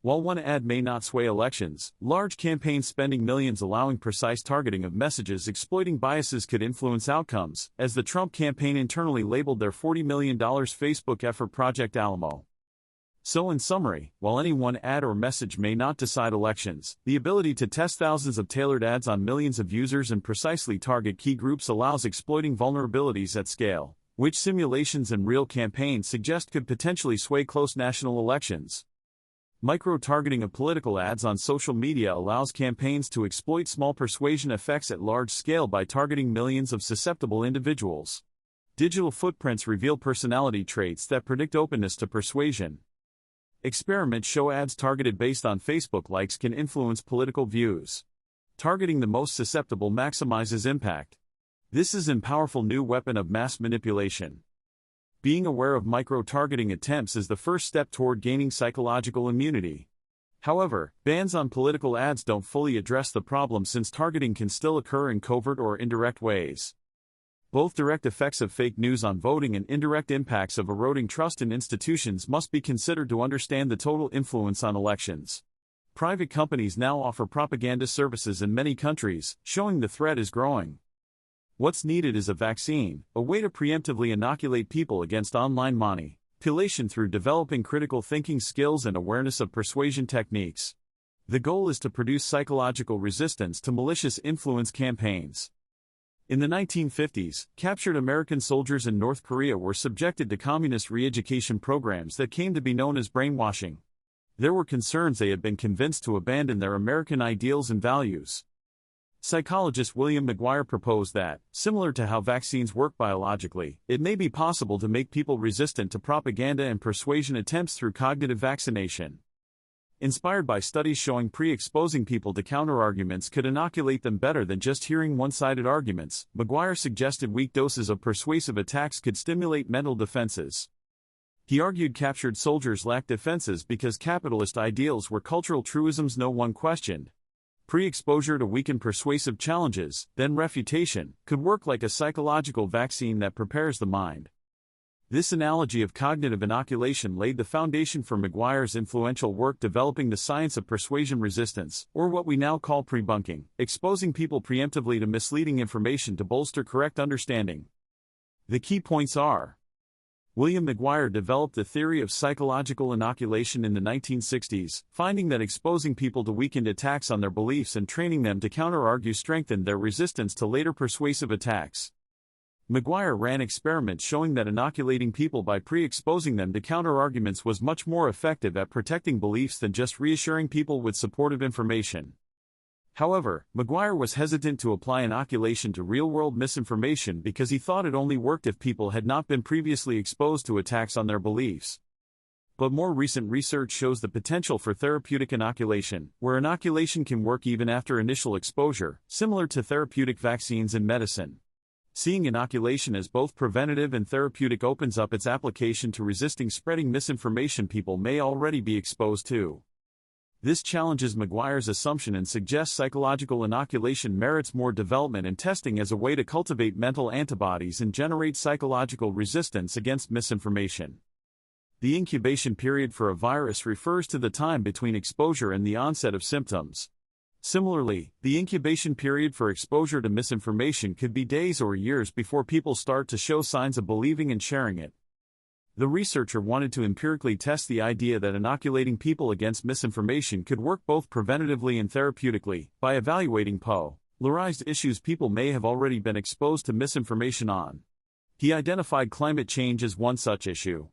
While one ad may not sway elections, large campaigns spending millions allowing precise targeting of messages exploiting biases could influence outcomes, as the Trump campaign internally labeled their $40 million Facebook effort Project Alamo. So in summary, while any one ad or message may not decide elections, the ability to test thousands of tailored ads on millions of users and precisely target key groups allows exploiting vulnerabilities at scale, which simulations and real campaigns suggest could potentially sway close national elections. Micro-targeting of political ads on social media allows campaigns to exploit small persuasion effects at large scale by targeting millions of susceptible individuals. Digital footprints reveal personality traits that predict openness to persuasion. Experiments show ads targeted based on Facebook likes can influence political views. Targeting the most susceptible maximizes impact. This is a powerful new weapon of mass manipulation. Being aware of micro-targeting attempts is the first step toward gaining psychological immunity. However, bans on political ads don't fully address the problem since targeting can still occur in covert or indirect ways. Both direct effects of fake news on voting and indirect impacts of eroding trust in institutions must be considered to understand the total influence on elections. Private companies now offer propaganda services in many countries, showing the threat is growing. What's needed is a vaccine, a way to preemptively inoculate people against online manipulation through developing critical thinking skills and awareness of persuasion techniques. The goal is to produce psychological resistance to malicious influence campaigns. In the 1950s, captured American soldiers in North Korea were subjected to communist re-education programs that came to be known as brainwashing. There were concerns they had been convinced to abandon their American ideals and values. Psychologist William McGuire proposed that, similar to how vaccines work biologically, it may be possible to make people resistant to propaganda and persuasion attempts through cognitive vaccination. Inspired by studies showing pre-exposing people to counterarguments could inoculate them better than just hearing one-sided arguments, McGuire suggested weak doses of persuasive attacks could stimulate mental defenses. He argued captured soldiers lacked defenses because capitalist ideals were cultural truisms no one questioned. Pre-exposure to weaken persuasive challenges, then refutation, could work like a psychological vaccine that prepares the mind. This analogy of cognitive inoculation laid the foundation for McGuire's influential work developing the science of persuasion resistance, or what we now call pre-bunking, exposing people preemptively to misleading information to bolster correct understanding. The key points are: William McGuire developed the theory of psychological inoculation in the 1960s, finding that exposing people to weakened attacks on their beliefs and training them to counter-argue strengthened their resistance to later persuasive attacks. McGuire ran experiments showing that inoculating people by pre-exposing them to counter-arguments was much more effective at protecting beliefs than just reassuring people with supportive information. However, McGuire was hesitant to apply inoculation to real-world misinformation because he thought it only worked if people had not been previously exposed to attacks on their beliefs. But more recent research shows the potential for therapeutic inoculation, where inoculation can work even after initial exposure, similar to therapeutic vaccines in medicine. Seeing inoculation as both preventative and therapeutic opens up its application to resisting spreading misinformation people may already be exposed to. This challenges McGuire's assumption and suggests psychological inoculation merits more development and testing as a way to cultivate mental antibodies and generate psychological resistance against misinformation. The incubation period for a virus refers to the time between exposure and the onset of symptoms. Similarly, the incubation period for exposure to misinformation could be days or years before people start to show signs of believing and sharing it. The researcher wanted to empirically test the idea that inoculating people against misinformation could work both preventatively and therapeutically, by evaluating polarized issues people may have already been exposed to misinformation on. He identified climate change as one such issue.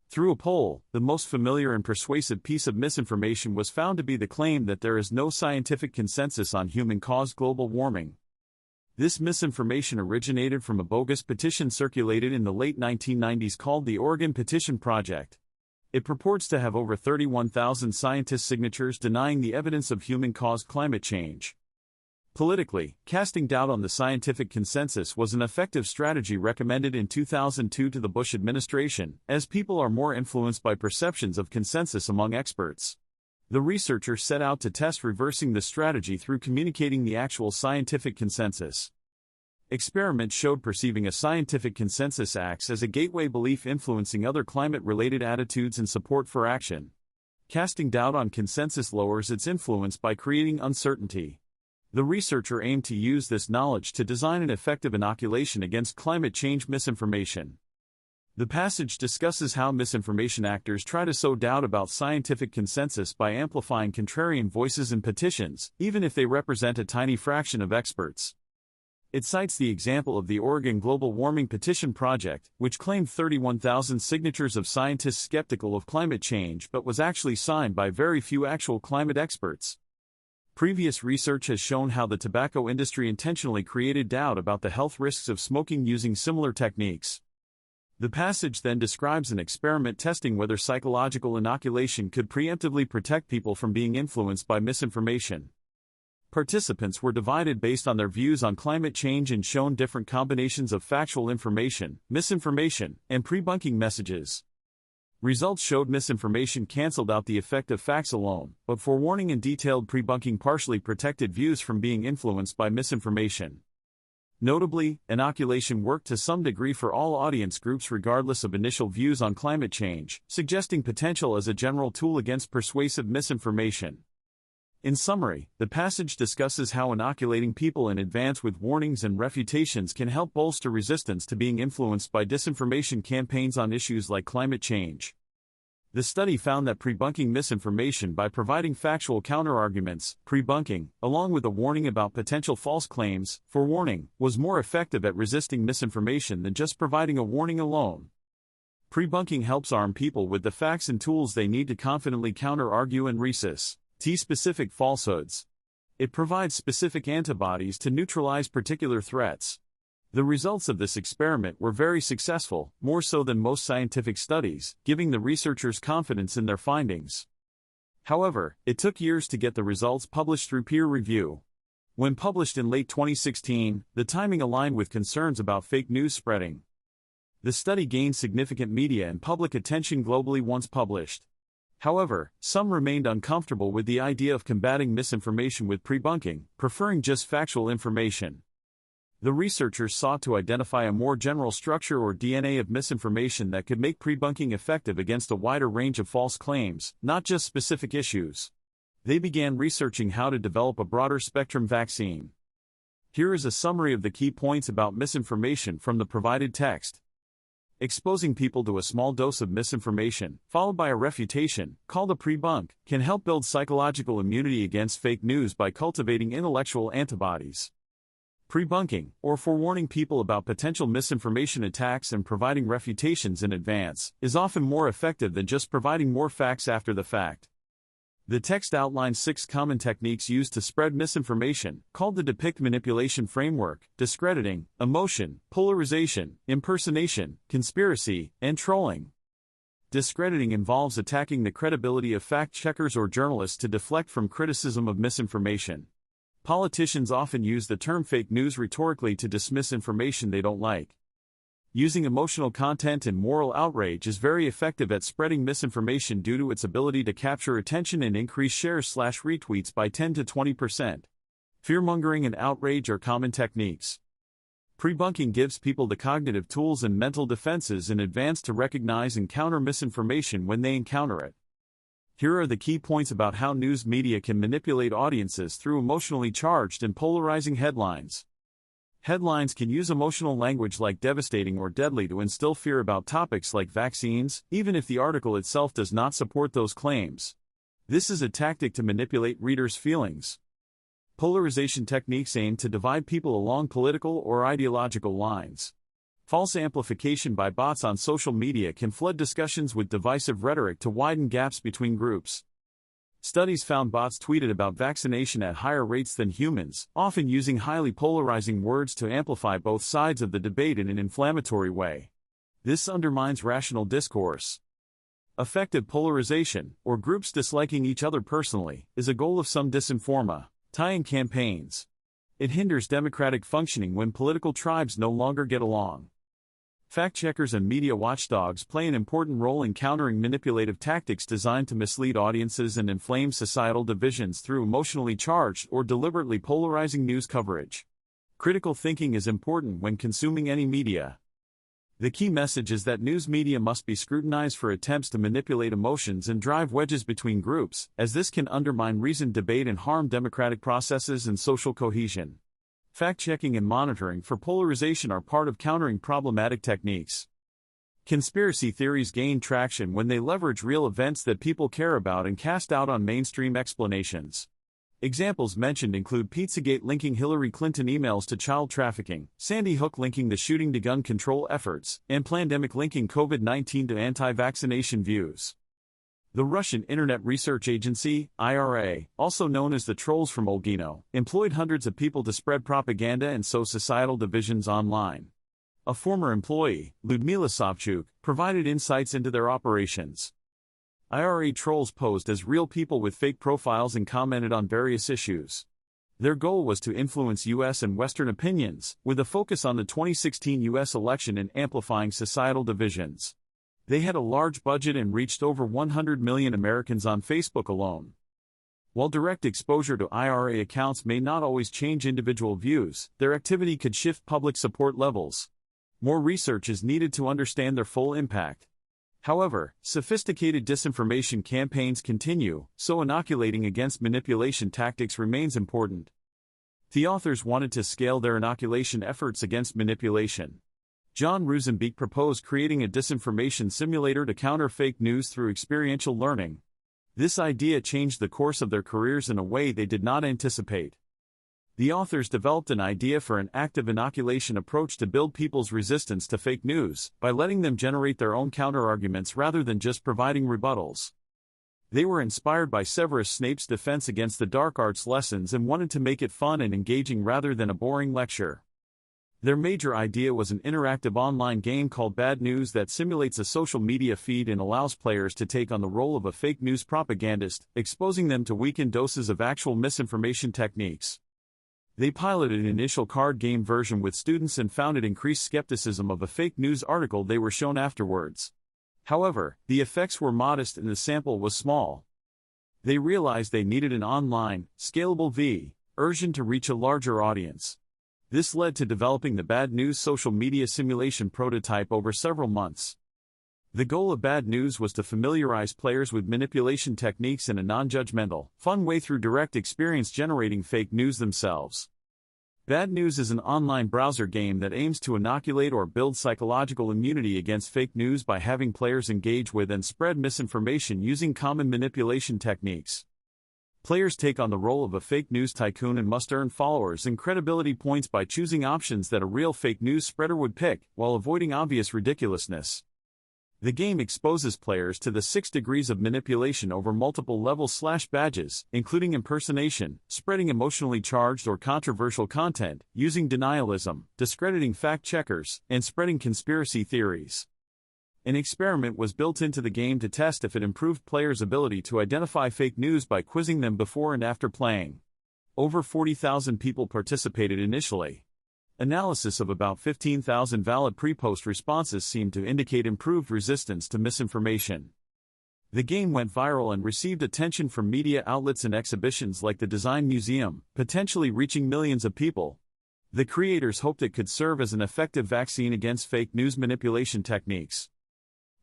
Through a poll, the most familiar and persuasive piece of misinformation was found to be the claim that there is no scientific consensus on human-caused global warming. This misinformation originated from a bogus petition circulated in the late 1990s called the Oregon Petition Project. It purports to have over 31,000 scientist signatures denying the evidence of human-caused climate change. Politically, casting doubt on the scientific consensus was an effective strategy recommended in 2002 to the Bush administration, as people are more influenced by perceptions of consensus among experts. The researchers set out to test reversing the strategy through communicating the actual scientific consensus. Experiments showed perceiving a scientific consensus acts as a gateway belief influencing other climate-related attitudes and support for action. Casting doubt on consensus lowers its influence by creating uncertainty. The researcher aimed to use this knowledge to design an effective inoculation against climate change misinformation. The passage discusses how misinformation actors try to sow doubt about scientific consensus by amplifying contrarian voices in petitions, even if they represent a tiny fraction of experts. It cites the example of the Oregon Global Warming Petition Project, which claimed 31,000 signatures of scientists skeptical of climate change but was actually signed by very few actual climate experts. Previous research has shown how the tobacco industry intentionally created doubt about the health risks of smoking using similar techniques. The passage then describes an experiment testing whether psychological inoculation could preemptively protect people from being influenced by misinformation. Participants were divided based on their views on climate change and shown different combinations of factual information, misinformation, and pre-bunking messages. Results showed misinformation canceled out the effect of facts alone, but forewarning and detailed pre-bunking partially protected views from being influenced by misinformation. Notably, inoculation worked to some degree for all audience groups regardless of initial views on climate change, suggesting potential as a general tool against persuasive misinformation. In summary, the passage discusses how inoculating people in advance with warnings and refutations can help bolster resistance to being influenced by disinformation campaigns on issues like climate change. The study found that pre-bunking misinformation by providing factual counterarguments, pre-bunking, along with a warning about potential false claims, forewarning, was more effective at resisting misinformation than just providing a warning alone. Pre-bunking helps arm people with the facts and tools they need to confidently counter-argue and resist specific falsehoods. It provides specific antibodies to neutralize particular threats. The results of this experiment were very successful, more so than most scientific studies, giving the researchers confidence in their findings. However, it took years to get the results published through peer review. When published in late 2016, the timing aligned with concerns about fake news spreading. The study gained significant media and public attention globally once published. However, some remained uncomfortable with the idea of combating misinformation with pre-bunking, preferring just factual information. The researchers sought to identify a more general structure or DNA of misinformation that could make pre-bunking effective against a wider range of false claims, not just specific issues. They began researching how to develop a broader spectrum vaccine. Here is a summary of the key points about misinformation from the provided text. Exposing people to a small dose of misinformation, followed by a refutation, called a pre-bunk, can help build psychological immunity against fake news by cultivating intellectual antibodies. Pre-bunking, or forewarning people about potential misinformation attacks and providing refutations in advance, is often more effective than just providing more facts after the fact. The text outlines 6 common techniques used to spread misinformation, called the depict manipulation framework: discrediting, emotion, polarization, impersonation, conspiracy, and trolling. Discrediting involves attacking the credibility of fact-checkers or journalists to deflect from criticism of misinformation. Politicians often use the term fake news rhetorically to dismiss information they don't like. Using emotional content and moral outrage is very effective at spreading misinformation due to its ability to capture attention and increase shares/retweets by 10 to 20%. Fearmongering and outrage are common techniques. Pre-bunking gives people the cognitive tools and mental defenses in advance to recognize and counter misinformation when they encounter it. Here are the key points about how news media can manipulate audiences through emotionally charged and polarizing headlines. Headlines can use emotional language like devastating or deadly to instill fear about topics like vaccines, even if the article itself does not support those claims. This is a tactic to manipulate readers' feelings. Polarization techniques aim to divide people along political or ideological lines. False amplification by bots on social media can flood discussions with divisive rhetoric to widen gaps between groups. Studies found bots tweeted about vaccination at higher rates than humans, often using highly polarizing words to amplify both sides of the debate in an inflammatory way. This undermines rational discourse. Effective polarization, or groups disliking each other personally, is a goal of some disinformation campaigns. It hinders democratic functioning when political tribes no longer get along. Fact-checkers and media watchdogs play an important role in countering manipulative tactics designed to mislead audiences and inflame societal divisions through emotionally charged or deliberately polarizing news coverage. Critical thinking is important when consuming any media. The key message is that news media must be scrutinized for attempts to manipulate emotions and drive wedges between groups, as this can undermine reasoned debate and harm democratic processes and social cohesion. Fact-checking and monitoring for polarization are part of countering problematic techniques. Conspiracy theories gain traction when they leverage real events that people care about and cast doubt on mainstream explanations. Examples mentioned include Pizzagate linking Hillary Clinton emails to child trafficking, Sandy Hook linking the shooting to gun control efforts, and Plandemic linking COVID-19 to anti-vaccination views. The Russian Internet Research Agency, IRA, also known as the Trolls from Olgino, employed hundreds of people to spread propaganda and sow societal divisions online. A former employee, Ludmila Savchuk, provided insights into their operations. IRA trolls posed as real people with fake profiles and commented on various issues. Their goal was to influence U.S. and Western opinions, with a focus on the 2016 U.S. election and amplifying societal divisions. They had a large budget and reached over 100 million Americans on Facebook alone. While direct exposure to IRA accounts may not always change individual views, their activity could shift public support levels. More research is needed to understand their full impact. However, sophisticated disinformation campaigns continue, so inoculating against manipulation tactics remains important. The authors wanted to scale their inoculation efforts against manipulation. John Rusenbeek proposed creating a disinformation simulator to counter fake news through experiential learning. This idea changed the course of their careers in a way they did not anticipate. The authors developed an idea for an active inoculation approach to build people's resistance to fake news, by letting them generate their own counterarguments rather than just providing rebuttals. They were inspired by Severus Snape's defense against the dark arts lessons and wanted to make it fun and engaging rather than a boring lecture. Their major idea was an interactive online game called Bad News that simulates a social media feed and allows players to take on the role of a fake news propagandist, exposing them to weakened doses of actual misinformation techniques. They piloted an initial card game version with students and found it increased skepticism of a fake news article they were shown afterwards. However, the effects were modest and the sample was small. They realized they needed an online, scalable version to reach a larger audience. This led to developing the Bad News social media simulation prototype over several months. The goal of Bad News was to familiarize players with manipulation techniques in a non-judgmental, fun way through direct experience generating fake news themselves. Bad News is an online browser game that aims to inoculate or build psychological immunity against fake news by having players engage with and spread misinformation using common manipulation techniques. Players take on the role of a fake news tycoon and must earn followers and credibility points by choosing options that a real fake news spreader would pick, while avoiding obvious ridiculousness. The game exposes players to the 6 degrees of manipulation over multiple levels/badges, including impersonation, spreading emotionally charged or controversial content, using denialism, discrediting fact-checkers, and spreading conspiracy theories. An experiment was built into the game to test if it improved players' ability to identify fake news by quizzing them before and after playing. Over 40,000 people participated initially. Analysis of about 15,000 valid pre-post responses seemed to indicate improved resistance to misinformation. The game went viral and received attention from media outlets and exhibitions like the Design Museum, potentially reaching millions of people. The creators hoped it could serve as an effective vaccine against fake news manipulation techniques.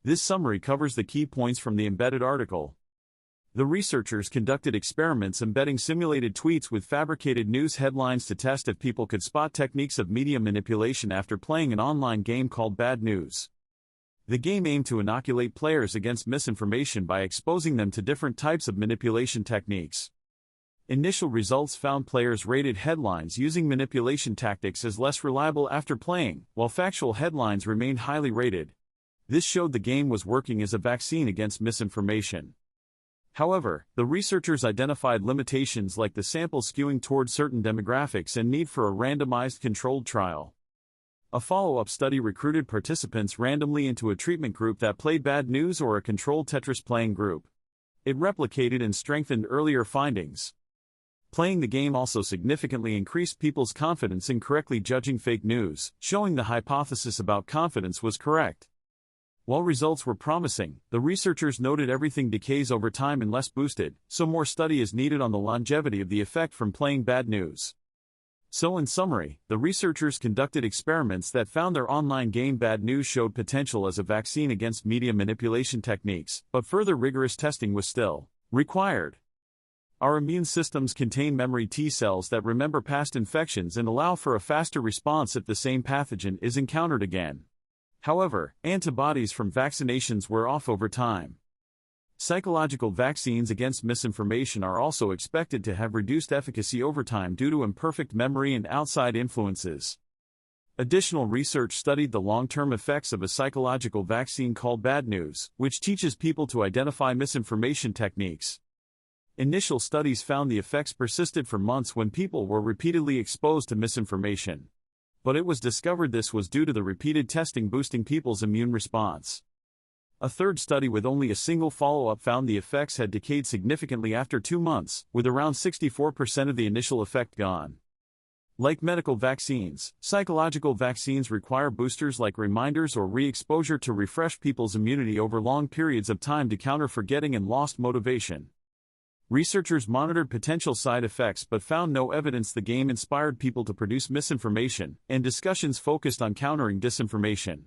This summary covers the key points from the embedded article. The researchers conducted experiments embedding simulated tweets with fabricated news headlines to test if people could spot techniques of media manipulation after playing an online game called Bad News. The game aimed to inoculate players against misinformation by exposing them to different types of manipulation techniques. Initial results found players rated headlines using manipulation tactics as less reliable after playing, while factual headlines remained highly rated. This showed the game was working as a vaccine against misinformation. However, the researchers identified limitations like the sample skewing toward certain demographics and need for a randomized controlled trial. A follow-up study recruited participants randomly into a treatment group that played bad news or a controlled Tetris playing group. It replicated and strengthened earlier findings. Playing the game also significantly increased people's confidence in correctly judging fake news, showing the hypothesis about confidence was correct. While results were promising, the researchers noted everything decays over time unless boosted, so more study is needed on the longevity of the effect from playing bad news. So in summary, the researchers conducted experiments that found their online game bad news showed potential as a vaccine against media manipulation techniques, but further rigorous testing was still required. Our immune systems contain memory T cells that remember past infections and allow for a faster response if the same pathogen is encountered again. However, antibodies from vaccinations wear off over time. Psychological vaccines against misinformation are also expected to have reduced efficacy over time due to imperfect memory and outside influences. Additional research studied the long-term effects of a psychological vaccine called bad news, which teaches people to identify misinformation techniques. Initial studies found the effects persisted for months when people were repeatedly exposed to misinformation. But it was discovered this was due to the repeated testing boosting people's immune response. A third study with only a single follow-up found the effects had decayed significantly after 2 months, with around 64% of the initial effect gone. Like medical vaccines, psychological vaccines require boosters like reminders or re-exposure to refresh people's immunity over long periods of time to counter forgetting and lost motivation. Researchers monitored potential side effects but found no evidence the game inspired people to produce misinformation, and discussions focused on countering disinformation.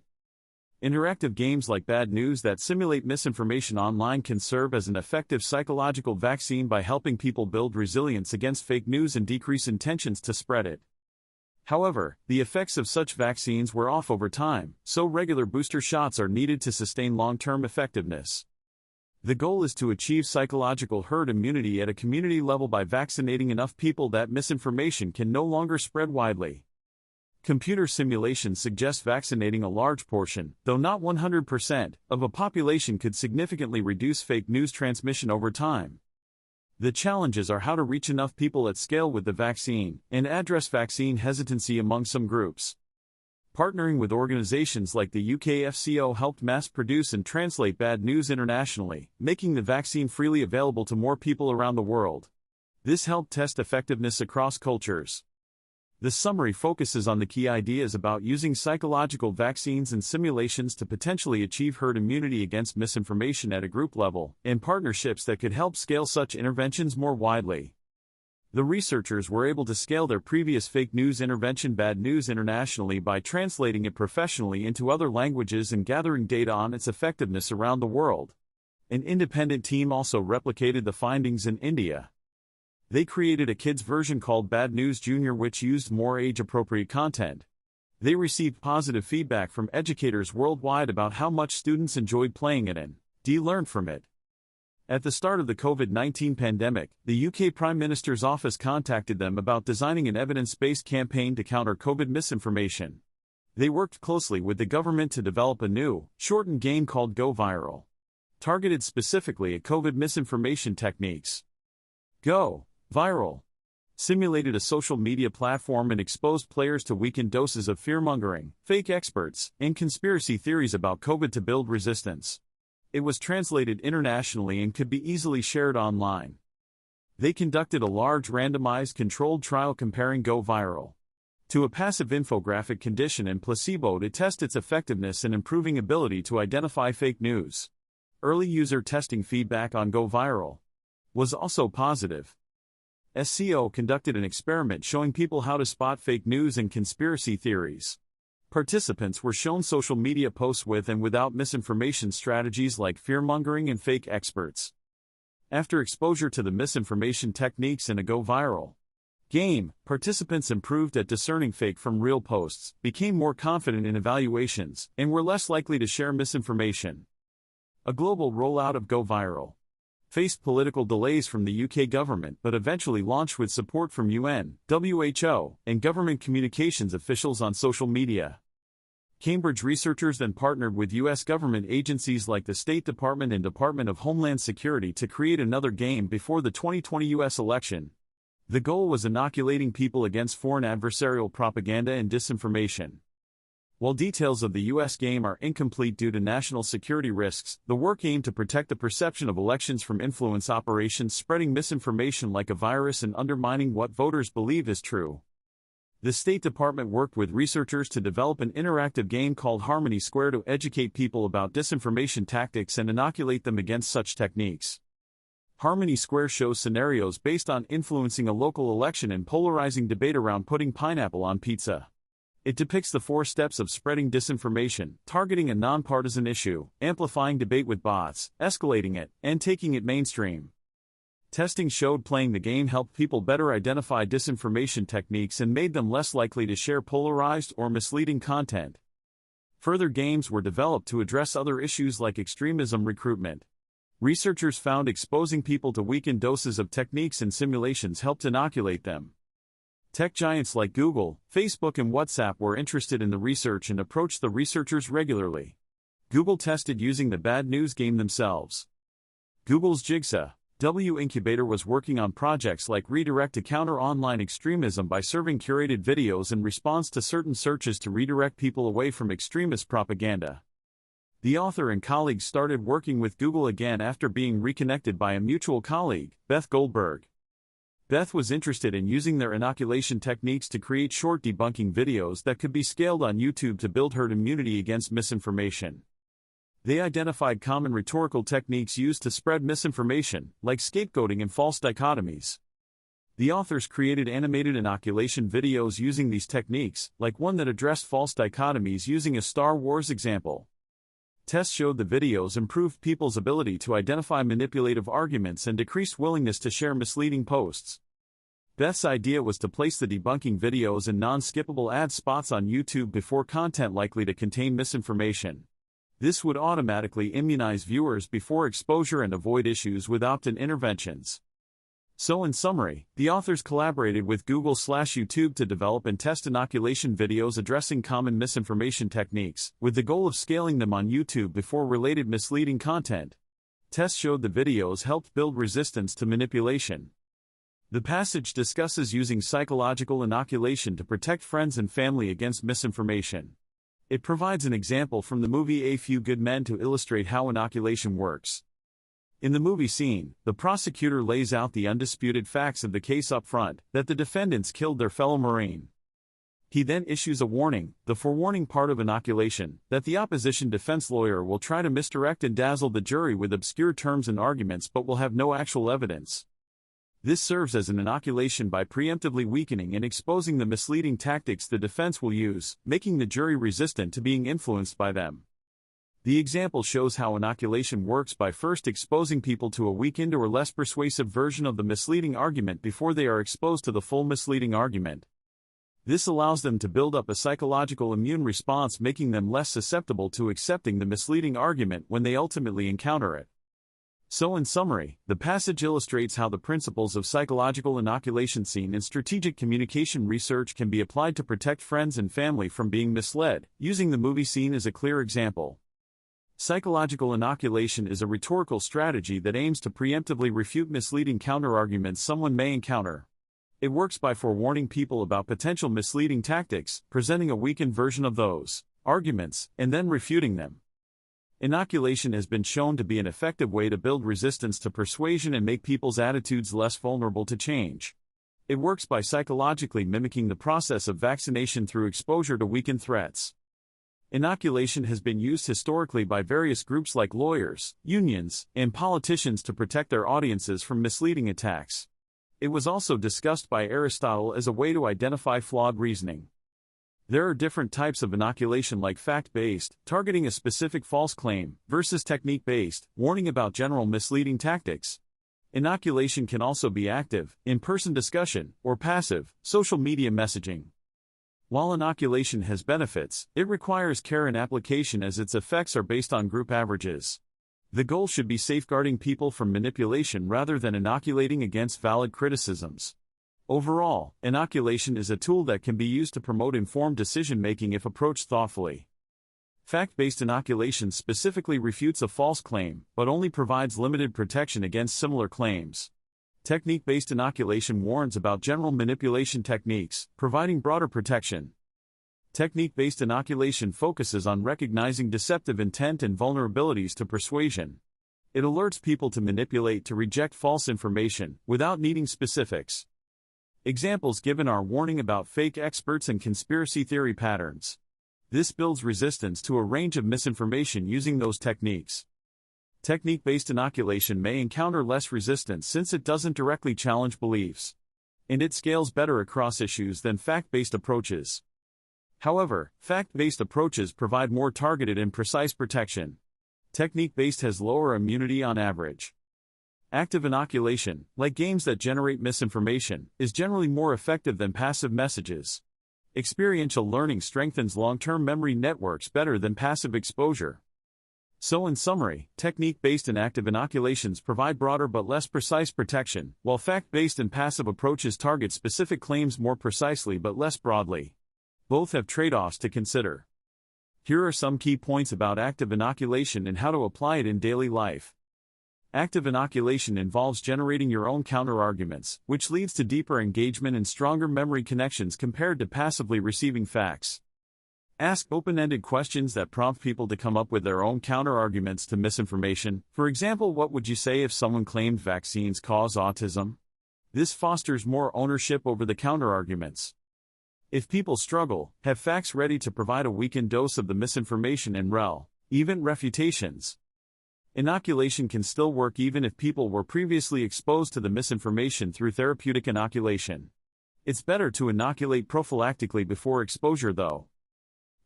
Interactive games like Bad News that simulate misinformation online can serve as an effective psychological vaccine by helping people build resilience against fake news and decrease intentions to spread it. However, the effects of such vaccines wear off over time, so regular booster shots are needed to sustain long-term effectiveness. The goal is to achieve psychological herd immunity at a community level by vaccinating enough people that misinformation can no longer spread widely. Computer simulations suggest vaccinating a large portion, though not 100%, of a population could significantly reduce fake news transmission over time. The challenges are how to reach enough people at scale with the vaccine, and address vaccine hesitancy among some groups. Partnering with organizations like the UKFCO helped mass produce and translate bad news internationally, making the vaccine freely available to more people around the world. This helped test effectiveness across cultures. The summary focuses on the key ideas about using psychological vaccines and simulations to potentially achieve herd immunity against misinformation at a group level, and partnerships that could help scale such interventions more widely. The researchers were able to scale their previous fake news intervention Bad News internationally by translating it professionally into other languages and gathering data on its effectiveness around the world. An independent team also replicated the findings in India. They created a kids' version called Bad News Junior which used more age-appropriate content. They received positive feedback from educators worldwide about how much students enjoyed playing it and learned from it. At the start of the COVID-19 pandemic, the UK Prime Minister's office contacted them about designing an evidence-based campaign to counter COVID misinformation. They worked closely with the government to develop a new, shortened game called Go Viral, targeted specifically at COVID misinformation techniques. Go Viral simulated a social media platform and exposed players to weakened doses of fear-mongering, fake experts, and conspiracy theories about COVID to build resistance. It was translated internationally and could be easily shared online. They conducted a large randomized controlled trial comparing Go Viral to a passive infographic condition and placebo to test its effectiveness in improving ability to identify fake news. Early user testing feedback on Go Viral was also positive. SCO conducted an experiment showing people how to spot fake news and conspiracy theories. Participants were shown social media posts with and without misinformation strategies like fear-mongering and fake experts. After exposure to the misinformation techniques in a Go Viral game, participants improved at discerning fake from real posts, became more confident in evaluations, and were less likely to share misinformation. A global rollout of Go Viral faced political delays from the UK government but eventually launched with support from UN, WHO, and government communications officials on social media. Cambridge researchers then partnered with U.S. government agencies like the State Department and Department of Homeland Security to create another game before the 2020 U.S. election. The goal was inoculating people against foreign adversarial propaganda and disinformation. While details of the U.S. game are incomplete due to national security risks, the work aimed to protect the perception of elections from influence operations spreading misinformation like a virus and undermining what voters believe is true. The State Department worked with researchers to develop an interactive game called Harmony Square to educate people about disinformation tactics and inoculate them against such techniques. Harmony Square shows scenarios based on influencing a local election and polarizing debate around putting pineapple on pizza. It depicts the 4 steps of spreading disinformation, targeting a nonpartisan issue, amplifying debate with bots, escalating it, and taking it mainstream. Testing showed playing the game helped people better identify disinformation techniques and made them less likely to share polarized or misleading content. Further games were developed to address other issues like extremism recruitment. Researchers found exposing people to weakened doses of techniques and simulations helped inoculate them. Tech giants like Google, Facebook, and WhatsApp were interested in the research and approached the researchers regularly. Google tested using the bad news game themselves. Google's Jigsaw incubator was working on projects like Redirect to counter online extremism by serving curated videos in response to certain searches to redirect people away from extremist propaganda. The author and colleagues started working with Google again after being reconnected by a mutual colleague, Beth Goldberg. Beth was interested in using their inoculation techniques to create short debunking videos that could be scaled on YouTube to build herd immunity against misinformation. They identified common rhetorical techniques used to spread misinformation, like scapegoating and false dichotomies. The authors created animated inoculation videos using these techniques, like one that addressed false dichotomies using a Star Wars example. Tests showed the videos improved people's ability to identify manipulative arguments and decreased willingness to share misleading posts. Beth's idea was to place the debunking videos in non-skippable ad spots on YouTube before content likely to contain misinformation. This would automatically immunize viewers before exposure and avoid issues with opt-in interventions. So in summary, the authors collaborated with Google/YouTube to develop and test inoculation videos addressing common misinformation techniques, with the goal of scaling them on YouTube before related misleading content. Tests showed the videos helped build resistance to manipulation. The passage discusses using psychological inoculation to protect friends and family against misinformation. It provides an example from the movie A Few Good Men to illustrate how inoculation works. In the movie scene, the prosecutor lays out the undisputed facts of the case up front, that the defendants killed their fellow Marine. He then issues a warning, the forewarning part of inoculation, that the opposition defense lawyer will try to misdirect and dazzle the jury with obscure terms and arguments but will have no actual evidence. This serves as an inoculation by preemptively weakening and exposing the misleading tactics the defense will use, making the jury resistant to being influenced by them. The example shows how inoculation works by first exposing people to a weakened or less persuasive version of the misleading argument before they are exposed to the full misleading argument. This allows them to build up a psychological immune response, making them less susceptible to accepting the misleading argument when they ultimately encounter it. So in summary, the passage illustrates how the principles of psychological inoculation seen in strategic communication research can be applied to protect friends and family from being misled, using the movie scene as a clear example. Psychological inoculation is a rhetorical strategy that aims to preemptively refute misleading counterarguments someone may encounter. It works by forewarning people about potential misleading tactics, presenting a weakened version of those arguments, and then refuting them. Inoculation has been shown to be an effective way to build resistance to persuasion and make people's attitudes less vulnerable to change. It works by psychologically mimicking the process of vaccination through exposure to weakened threats. Inoculation has been used historically by various groups like lawyers, unions, and politicians to protect their audiences from misleading attacks. It was also discussed by Aristotle as a way to identify flawed reasoning. There are different types of inoculation, like fact-based, targeting a specific false claim, versus technique-based, warning about general misleading tactics. Inoculation can also be active, in-person discussion, or passive, social media messaging. While inoculation has benefits, it requires care and application as its effects are based on group averages. The goal should be safeguarding people from manipulation rather than inoculating against valid criticisms. Overall, inoculation is a tool that can be used to promote informed decision-making if approached thoughtfully. Fact-based inoculation specifically refutes a false claim, but only provides limited protection against similar claims. Technique-based inoculation warns about general manipulation techniques, providing broader protection. Technique-based inoculation focuses on recognizing deceptive intent and vulnerabilities to persuasion. It alerts people to manipulate to reject false information, without needing specifics. Examples given are warning about fake experts and conspiracy theory patterns. This builds resistance to a range of misinformation using those techniques. Technique-based inoculation may encounter less resistance since it doesn't directly challenge beliefs. And it scales better across issues than fact-based approaches. However, fact-based approaches provide more targeted and precise protection. Technique-based has lower immunity on average. Active inoculation, like games that generate misinformation, is generally more effective than passive messages. Experiential learning strengthens long-term memory networks better than passive exposure. So in summary, technique-based and active inoculations provide broader but less precise protection, while fact-based and passive approaches target specific claims more precisely but less broadly. Both have trade-offs to consider. Here are some key points about active inoculation and how to apply it in daily life. Active inoculation involves generating your own counterarguments, which leads to deeper engagement and stronger memory connections compared to passively receiving facts. Ask open-ended questions that prompt people to come up with their own counterarguments to misinformation. For example, what would you say if someone claimed vaccines cause autism? This fosters more ownership over the counterarguments. If people struggle, have facts ready to provide a weakened dose of the misinformation and even refutations. Inoculation can still work even if people were previously exposed to the misinformation through therapeutic inoculation. It's better to inoculate prophylactically before exposure though.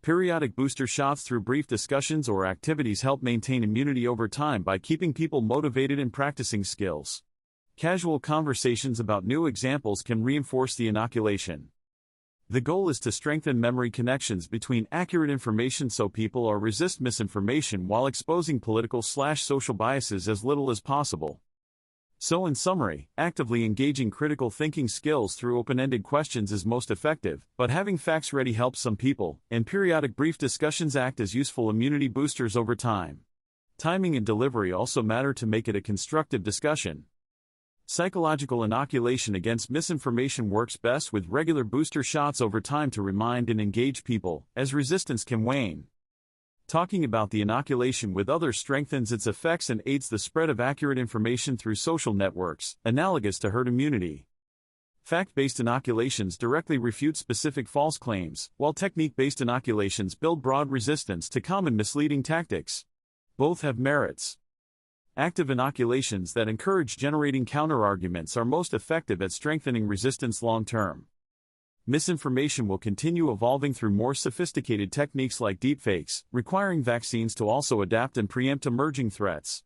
Periodic booster shots through brief discussions or activities help maintain immunity over time by keeping people motivated and practicing skills. Casual conversations about new examples can reinforce the inoculation. The goal is to strengthen memory connections between accurate information so people resist misinformation while exposing political/social biases as little as possible. So in summary, actively engaging critical thinking skills through open-ended questions is most effective, but having facts ready helps some people, and periodic brief discussions act as useful immunity boosters over time. Timing and delivery also matter to make it a constructive discussion. Psychological inoculation against misinformation works best with regular booster shots over time to remind and engage people, as resistance can wane. Talking about the inoculation with others strengthens its effects and aids the spread of accurate information through social networks, analogous to herd immunity. Fact-based inoculations directly refute specific false claims, while technique-based inoculations build broad resistance to common misleading tactics. Both have merits. Active inoculations that encourage generating counterarguments are most effective at strengthening resistance long-term. Misinformation will continue evolving through more sophisticated techniques like deepfakes, requiring vaccines to also adapt and preempt emerging threats.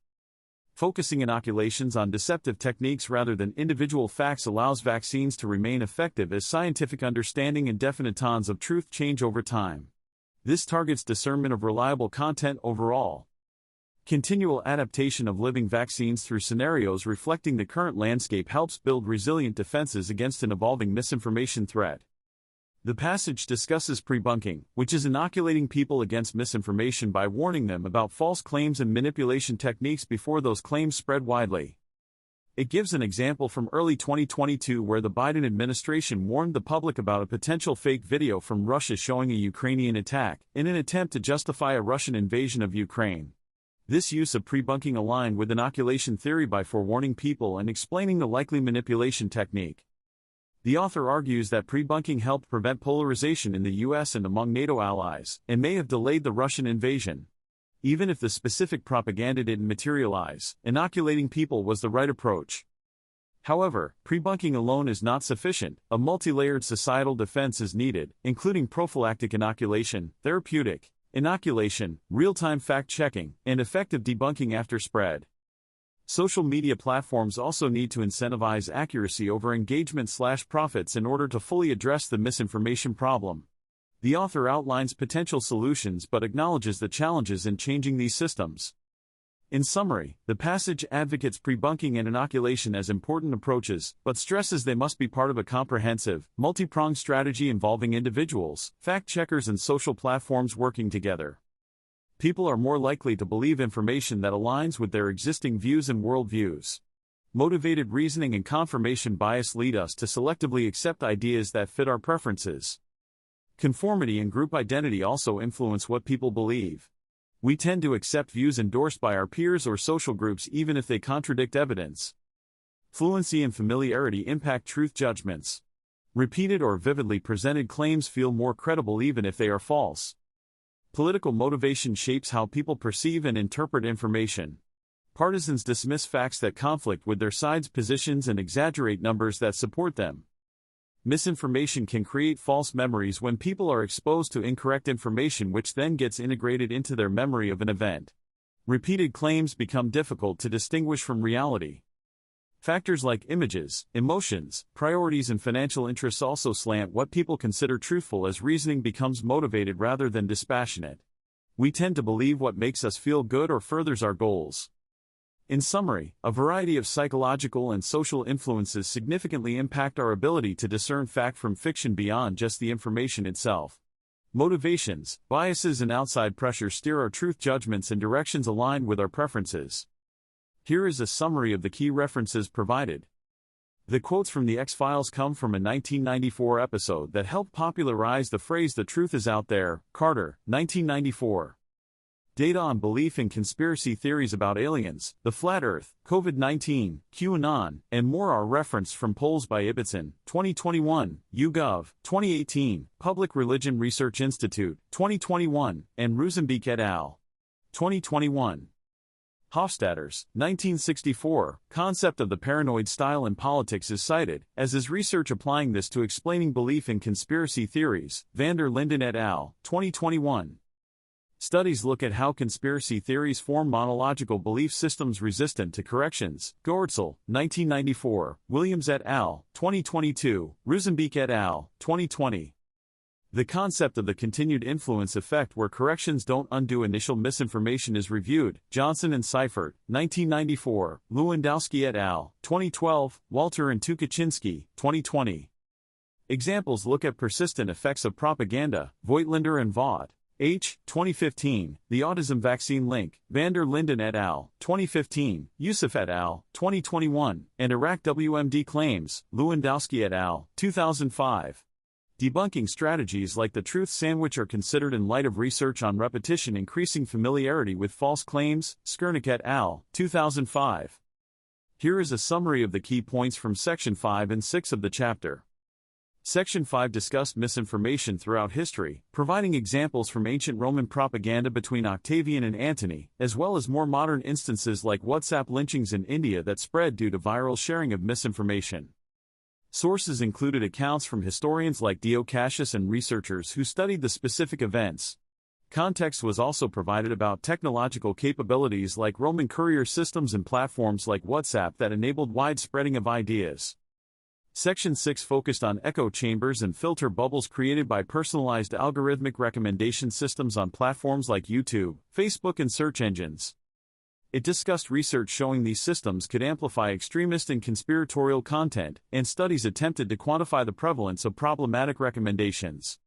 Focusing inoculations on deceptive techniques rather than individual facts allows vaccines to remain effective as scientific understanding and definitons of truth change over time. This targets discernment of reliable content overall. Continual adaptation of living vaccines through scenarios reflecting the current landscape helps build resilient defenses against an evolving misinformation threat. The passage discusses pre-bunking, which is inoculating people against misinformation by warning them about false claims and manipulation techniques before those claims spread widely. It gives an example from early 2022 where the Biden administration warned the public about a potential fake video from Russia showing a Ukrainian attack, in an attempt to justify a Russian invasion of Ukraine. This use of pre-bunking aligned with inoculation theory by forewarning people and explaining the likely manipulation technique. The author argues that pre-bunking helped prevent polarization in the US and among NATO allies, and may have delayed the Russian invasion. Even if the specific propaganda didn't materialize, inoculating people was the right approach. However, pre-bunking alone is not sufficient. A multi-layered societal defense is needed, including prophylactic inoculation, therapeutic inoculation, real-time fact-checking, and effective debunking after spread. Social media platforms also need to incentivize accuracy over engagement/profits in order to fully address the misinformation problem. The author outlines potential solutions but acknowledges the challenges in changing these systems. In summary, the passage advocates pre-bunking and inoculation as important approaches, but stresses they must be part of a comprehensive, multi-pronged strategy involving individuals, fact-checkers and social platforms working together. People are more likely to believe information that aligns with their existing views and worldviews. Motivated reasoning and confirmation bias lead us to selectively accept ideas that fit our preferences. Conformity and group identity also influence what people believe. We tend to accept views endorsed by our peers or social groups even if they contradict evidence. Fluency and familiarity impact truth judgments. Repeated or vividly presented claims feel more credible even if they are false. Political motivation shapes how people perceive and interpret information. Partisans dismiss facts that conflict with their side's positions and exaggerate numbers that support them. Misinformation can create false memories when people are exposed to incorrect information, which then gets integrated into their memory of an event. Repeated claims become difficult to distinguish from reality. Factors like images, emotions, priorities, and financial interests also slant what people consider truthful as reasoning becomes motivated rather than dispassionate. We tend to believe what makes us feel good or furthers our goals. In summary, a variety of psychological and social influences significantly impact our ability to discern fact from fiction beyond just the information itself. Motivations, biases, and outside pressure steer our truth judgments in directions aligned with our preferences. Here is a summary of the key references provided. The quotes from the X-Files come from a 1994 episode that helped popularize the phrase "the truth is out there." Carter, 1994. Data on belief in conspiracy theories about aliens, the flat Earth, COVID-19, QAnon, and more are referenced from polls by Ibbotson, 2021, YouGov, 2018, Public Religion Research Institute, 2021, and Ruzenbeek et al., 2021. Hofstadter's 1964 concept of the paranoid style in politics is cited, as is research applying this to explaining belief in conspiracy theories, van der Linden et al., 2021. Studies look at how conspiracy theories form monological belief systems resistant to corrections. Goertzel, 1994, Williams et al., 2022, Ruzenbeek et al., 2020. The concept of the continued influence effect where corrections don't undo initial misinformation is reviewed. Johnson and Seifert, 1994, Lewandowski et al., 2012, Walter and Tukaczynski, 2020. Examples look at persistent effects of propaganda. Voigtlander and Vaught, H., 2015, The Autism Vaccine Link, van der Linden et al., 2015, Youssef et al., 2021, and Iraq WMD Claims, Lewandowski et al., 2005. Debunking strategies like the truth sandwich are considered in light of research on repetition increasing familiarity with false claims. Skernick et al., 2005. Here is a summary of the key points from Section 5 and 6 of the chapter. Section 5 discussed misinformation throughout history, providing examples from ancient Roman propaganda between Octavian and Antony, as well as more modern instances like WhatsApp lynchings in India that spread due to viral sharing of misinformation. Sources included accounts from historians like Dio Cassius and researchers who studied the specific events. Context was also provided about technological capabilities like Roman courier systems and platforms like WhatsApp that enabled wide spreading of ideas. Section 6 focused on echo chambers and filter bubbles created by personalized algorithmic recommendation systems on platforms like YouTube, Facebook, and search engines. It discussed research showing these systems could amplify extremist and conspiratorial content, and studies attempted to quantify the prevalence of problematic recommendations.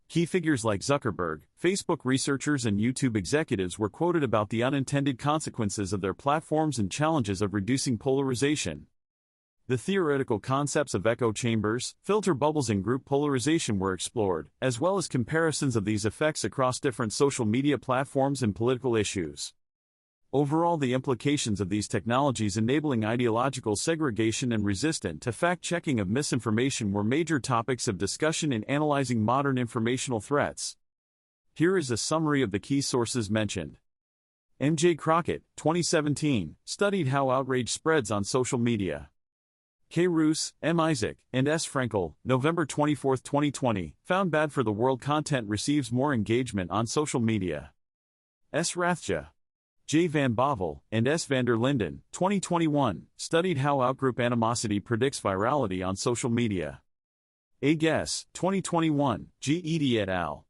Key figures like Zuckerberg, Facebook researchers, and YouTube executives were quoted about the unintended consequences of their platforms and challenges of reducing polarization. The theoretical concepts of echo chambers, filter bubbles, and group polarization were explored, as well as comparisons of these effects across different social media platforms and political issues. Overall, the implications of these technologies enabling ideological segregation and resistant to fact-checking of misinformation were major topics of discussion in analyzing modern informational threats. Here is a summary of the key sources mentioned. M.J. Crockett, 2017, studied how outrage spreads on social media. K. Roos, M. Isaac, and S. Frankel, November 24, 2020, found bad for the world content receives more engagement on social media. S. Rathje, J. Van Bavel, and S. van der Linden, 2021, studied how outgroup animosity predicts virality on social media. A. Guess, 2021, G. Eady et al.,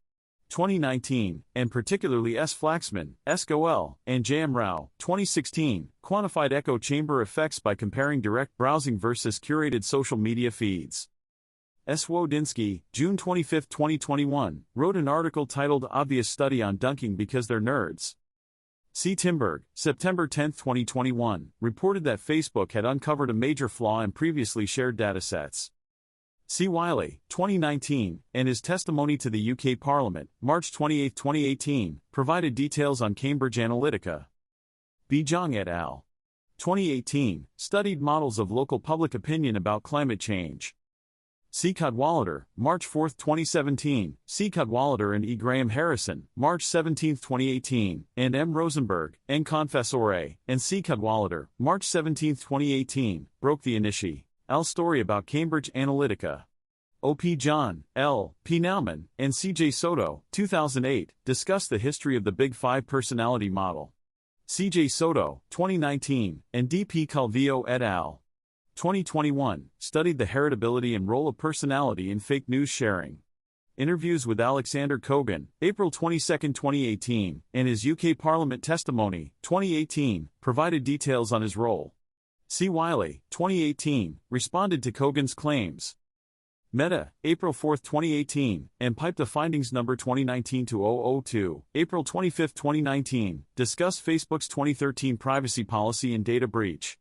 2019, and particularly S. Flaxman, S. Goel, and J. M. Rao, 2016, quantified echo chamber effects by comparing direct browsing versus curated social media feeds. Wodinsky, June 25, 2021, wrote an article titled Obvious Study on Dunking Because They're Nerds. C. Timberg, September 10, 2021, reported that Facebook had uncovered a major flaw in previously shared datasets. C. Wiley, 2019, and his testimony to the UK Parliament, March 28, 2018, provided details on Cambridge Analytica. B. Zhang et al. 2018, studied models of local public opinion about climate change. C. Cadwallader, March 4, 2017, C. Cadwallader and E. Graham Harrison, March 17, 2018, and M. Rosenberg, N. Confessore, and C. Cadwallader, March 17, 2018, broke the Inishi L. story about Cambridge Analytica. O. P. John, L. P. Nauman, and C. J. Soto, 2008, discussed the history of the Big Five personality model. C. J. Soto, 2019, and D. P. Calvillo et al. 2021, studied the heritability and role of personality in fake news sharing. Interviews with Alexander Kogan, April 22, 2018, and his UK Parliament testimony, 2018, provided details on his role. C. Wiley, 2018, responded to Kogan's claims. Meta, April 4, 2018, and piped the findings number 2019-002, April 25, 2019, discussed Facebook's 2013 privacy policy and data breach.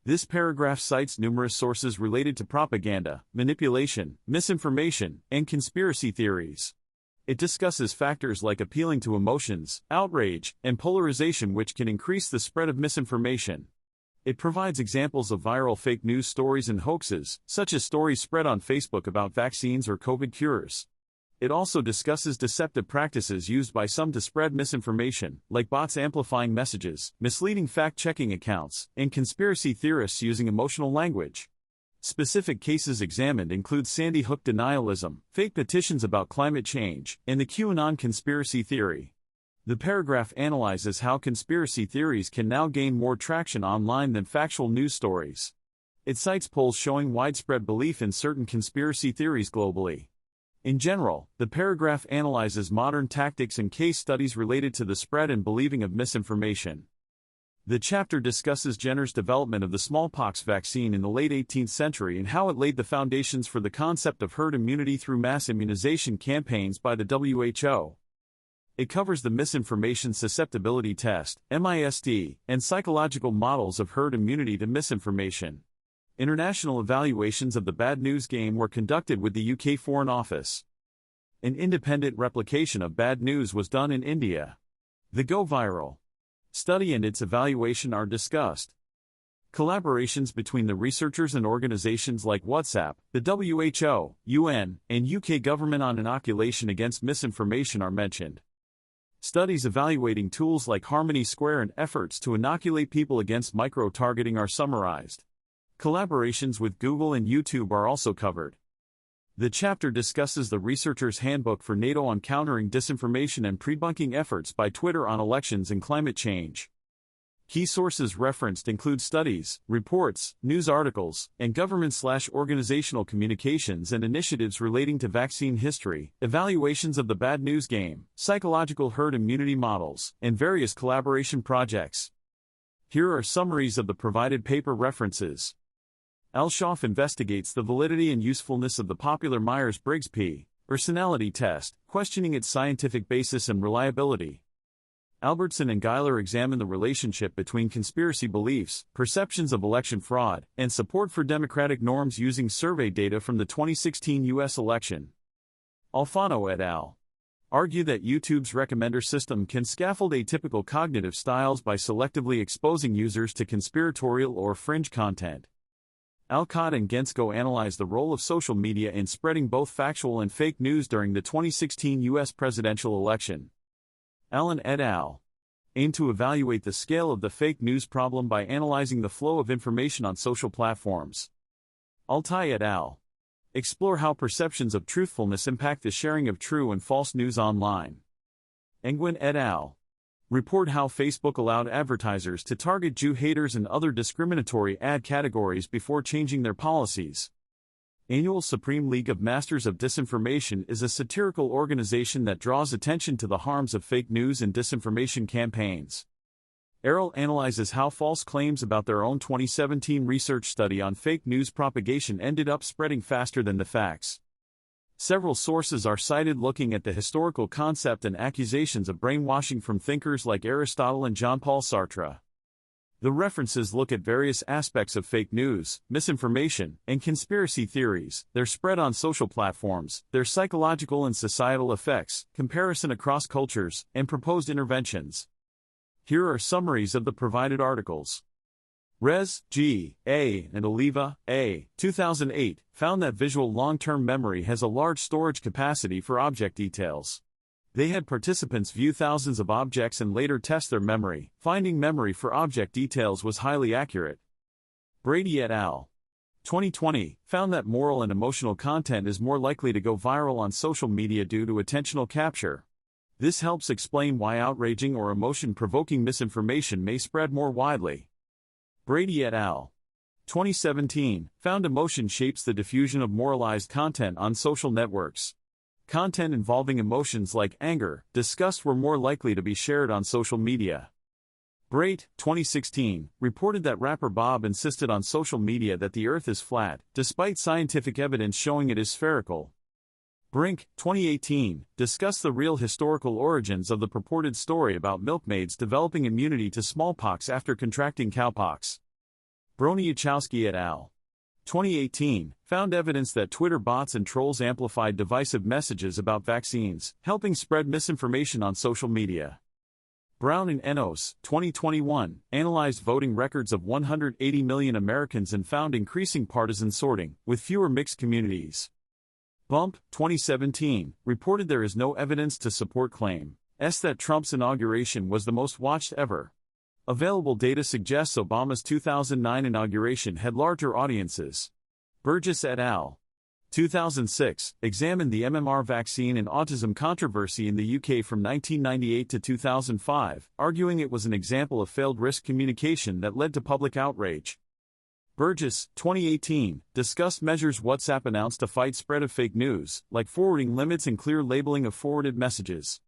This paragraph cites numerous sources related to propaganda, manipulation, misinformation, and conspiracy theories. It discusses factors like appealing to emotions, outrage, and polarization which can increase the spread of misinformation. It provides examples of viral fake news stories and hoaxes, such as stories spread on Facebook about vaccines or COVID cures. It also discusses deceptive practices used by some to spread misinformation, like bots amplifying messages, misleading fact-checking accounts, and conspiracy theorists using emotional language. Specific cases examined include Sandy Hook denialism, fake petitions about climate change, and the QAnon conspiracy theory. The paragraph analyzes how conspiracy theories can now gain more traction online than factual news stories. It cites polls showing widespread belief in certain conspiracy theories globally. In general, the paragraph analyzes modern tactics and case studies related to the spread and believing of misinformation. The chapter discusses Jenner's development of the smallpox vaccine in the late 18th century and how it laid the foundations for the concept of herd immunity through mass immunization campaigns by the WHO. It covers the misinformation susceptibility test, MIST, and psychological models of herd immunity to misinformation. International evaluations of the bad news game were conducted with the UK Foreign Office. An independent replication of bad news was done in India. The Go Viral study and its evaluation are discussed. Collaborations between the researchers and organizations like WhatsApp, the WHO, UN, and UK government on inoculation against misinformation are mentioned. Studies evaluating tools like Harmony Square and efforts to inoculate people against micro-targeting are summarized. Collaborations with Google and YouTube are also covered. The chapter discusses the Researcher's Handbook for NATO on countering disinformation and pre-bunking efforts by Twitter on elections and climate change. Key sources referenced include studies, reports, news articles, and government/organizational communications and initiatives relating to vaccine history, evaluations of the bad news game, psychological herd immunity models, and various collaboration projects. Here are summaries of the provided paper references. Elshoff investigates the validity and usefulness of the popular Myers-Briggs personality test, questioning its scientific basis and reliability. Albertson and Geiler examine the relationship between conspiracy beliefs, perceptions of election fraud, and support for democratic norms using survey data from the 2016 U.S. election. Alfano et al. Argue that YouTube's recommender system can scaffold atypical cognitive styles by selectively exposing users to conspiratorial or fringe content. Alcott and Gensko analyze the role of social media in spreading both factual and fake news during the 2016 U.S. presidential election. Allen et al. Aim to evaluate the scale of the fake news problem by analyzing the flow of information on social platforms. Altai et al. Explore how perceptions of truthfulness impact the sharing of true and false news online. Engwin et al. Report how Facebook allowed advertisers to target Jew haters and other discriminatory ad categories before changing their policies. Annual Supreme League of Masters of Disinformation is a satirical organization that draws attention to the harms of fake news and disinformation campaigns. Errol analyzes how false claims about their own 2017 research study on fake news propagation ended up spreading faster than the facts. Several sources are cited looking at the historical concept and accusations of brainwashing from thinkers like Aristotle and Jean-Paul Sartre. The references look at various aspects of fake news, misinformation, and conspiracy theories, their spread on social platforms, their psychological and societal effects, comparison across cultures, and proposed interventions. Here are summaries of the provided articles. Rez, G. A. and Oliva, A. 2008, found that visual long-term memory has a large storage capacity for object details. They had participants view thousands of objects and later test their memory, finding memory for object details was highly accurate. Brady et al. 2020, found that moral and emotional content is more likely to go viral on social media due to attentional capture. This helps explain why outraging or emotion-provoking misinformation may spread more widely. Brady et al. 2017, found emotion shapes the diffusion of moralized content on social networks. Content involving emotions like anger, disgust were more likely to be shared on social media. Brait, 2016, reported that rapper Bob insisted on social media that the Earth is flat, despite scientific evidence showing it is spherical. Brink, 2018, discussed the real historical origins of the purported story about milkmaids developing immunity to smallpox after contracting cowpox. Broniachowski et al. 2018, found evidence that Twitter bots and trolls amplified divisive messages about vaccines, helping spread misinformation on social media. Brown and Enos, 2021, analyzed voting records of 180 million Americans and found increasing partisan sorting, with fewer mixed communities. Bump, 2017, reported there is no evidence to support claim that Trump's inauguration was the most watched ever. Available data suggests Obama's 2009 inauguration had larger audiences. Burgess et al. 2006, examined the MMR vaccine and autism controversy in the UK from 1998 to 2005, arguing it was an example of failed risk communication that led to public outrage. Burgess, 2018, discussed measures WhatsApp announced to fight spread of fake news, like forwarding limits and clear labeling of forwarded messages.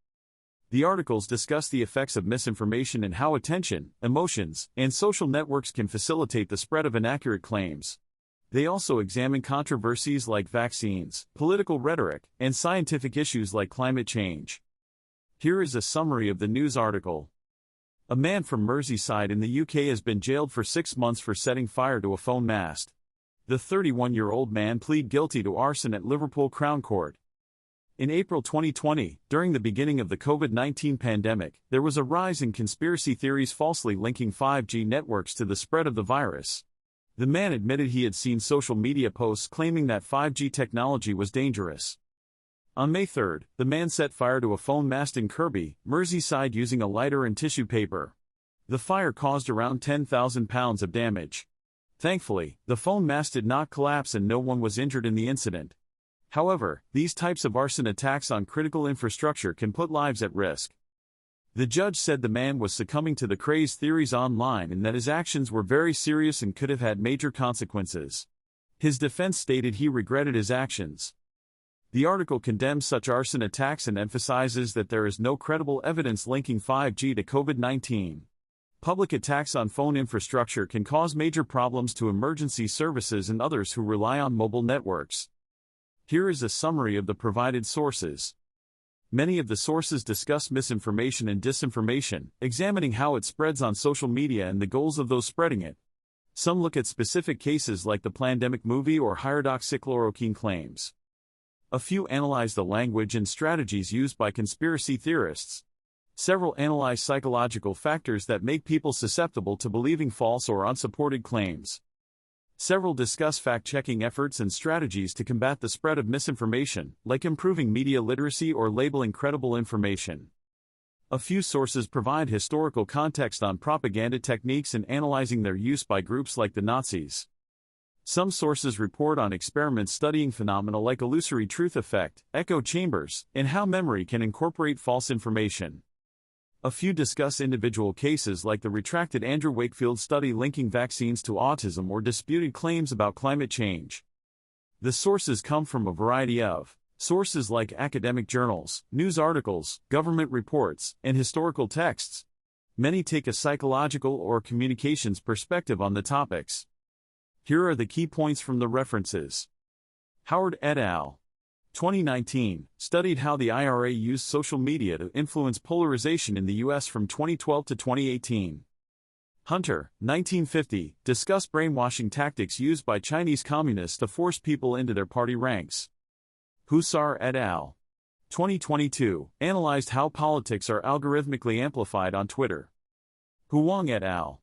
The articles discuss the effects of misinformation and how attention, emotions, and social networks can facilitate the spread of inaccurate claims. They also examine controversies like vaccines, political rhetoric, and scientific issues like climate change. Here is a summary of the news article. A man from Merseyside in the UK has been jailed for 6 months for setting fire to a phone mast. The 31-year-old man pleaded guilty to arson at Liverpool Crown Court. In April 2020, during the beginning of the COVID-19 pandemic, there was a rise in conspiracy theories falsely linking 5G networks to the spread of the virus. The man admitted he had seen social media posts claiming that 5G technology was dangerous. On May 3, the man set fire to a phone mast in Kirby, Merseyside using a lighter and tissue paper. The fire caused around £10,000 of damage. Thankfully, the phone mast did not collapse and no one was injured in the incident. However, these types of arson attacks on critical infrastructure can put lives at risk. The judge said the man was succumbing to the crazed theories online and that his actions were very serious and could have had major consequences. His defense stated he regretted his actions. The article condemns such arson attacks and emphasizes that there is no credible evidence linking 5G to COVID-19. Public attacks on phone infrastructure can cause major problems to emergency services and others who rely on mobile networks. Here is a summary of the provided sources. Many of the sources discuss misinformation and disinformation, examining how it spreads on social media and the goals of those spreading it. Some look at specific cases like the Plandemic movie or hydroxychloroquine claims. A few analyze the language and strategies used by conspiracy theorists. Several analyze psychological factors that make people susceptible to believing false or unsupported claims. Several discuss fact-checking efforts and strategies to combat the spread of misinformation, like improving media literacy or labeling credible information. A few sources provide historical context on propaganda techniques and analyzing their use by groups like the Nazis. Some sources report on experiments studying phenomena like illusory truth effect, echo chambers, and how memory can incorporate false information. A few discuss individual cases like the retracted Andrew Wakefield study linking vaccines to autism or disputed claims about climate change. The sources come from a variety of sources like academic journals, news articles, government reports, and historical texts. Many take a psychological or communications perspective on the topics. Here are the key points from the references. Howard et al. 2019 studied how the IRA used social media to influence polarization in the U.S. from 2012 to 2018. Hunter, 1950, discussed brainwashing tactics used by Chinese communists to force people into their party ranks. Hussar et al. 2022 analyzed how politics are algorithmically amplified on Twitter. Huang et al.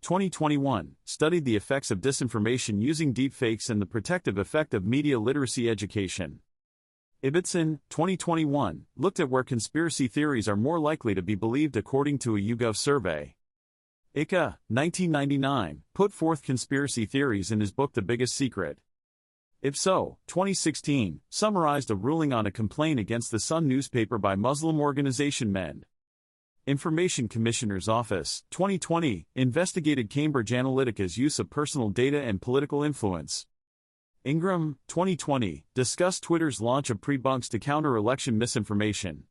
2021 studied the effects of disinformation using deepfakes and the protective effect of media literacy education. Ibbotson, 2021, looked at where conspiracy theories are more likely to be believed according to a YouGov survey. Ika, 1999, put forth conspiracy theories in his book The Biggest Secret. Ipso, 2016, summarized a ruling on a complaint against the Sun newspaper by Muslim organization Mend. Information Commissioner's Office, 2020, investigated Cambridge Analytica's use of personal data and political influence. Ingram, 2020, discussed Twitter's launch of pre-bunks to counter election misinformation.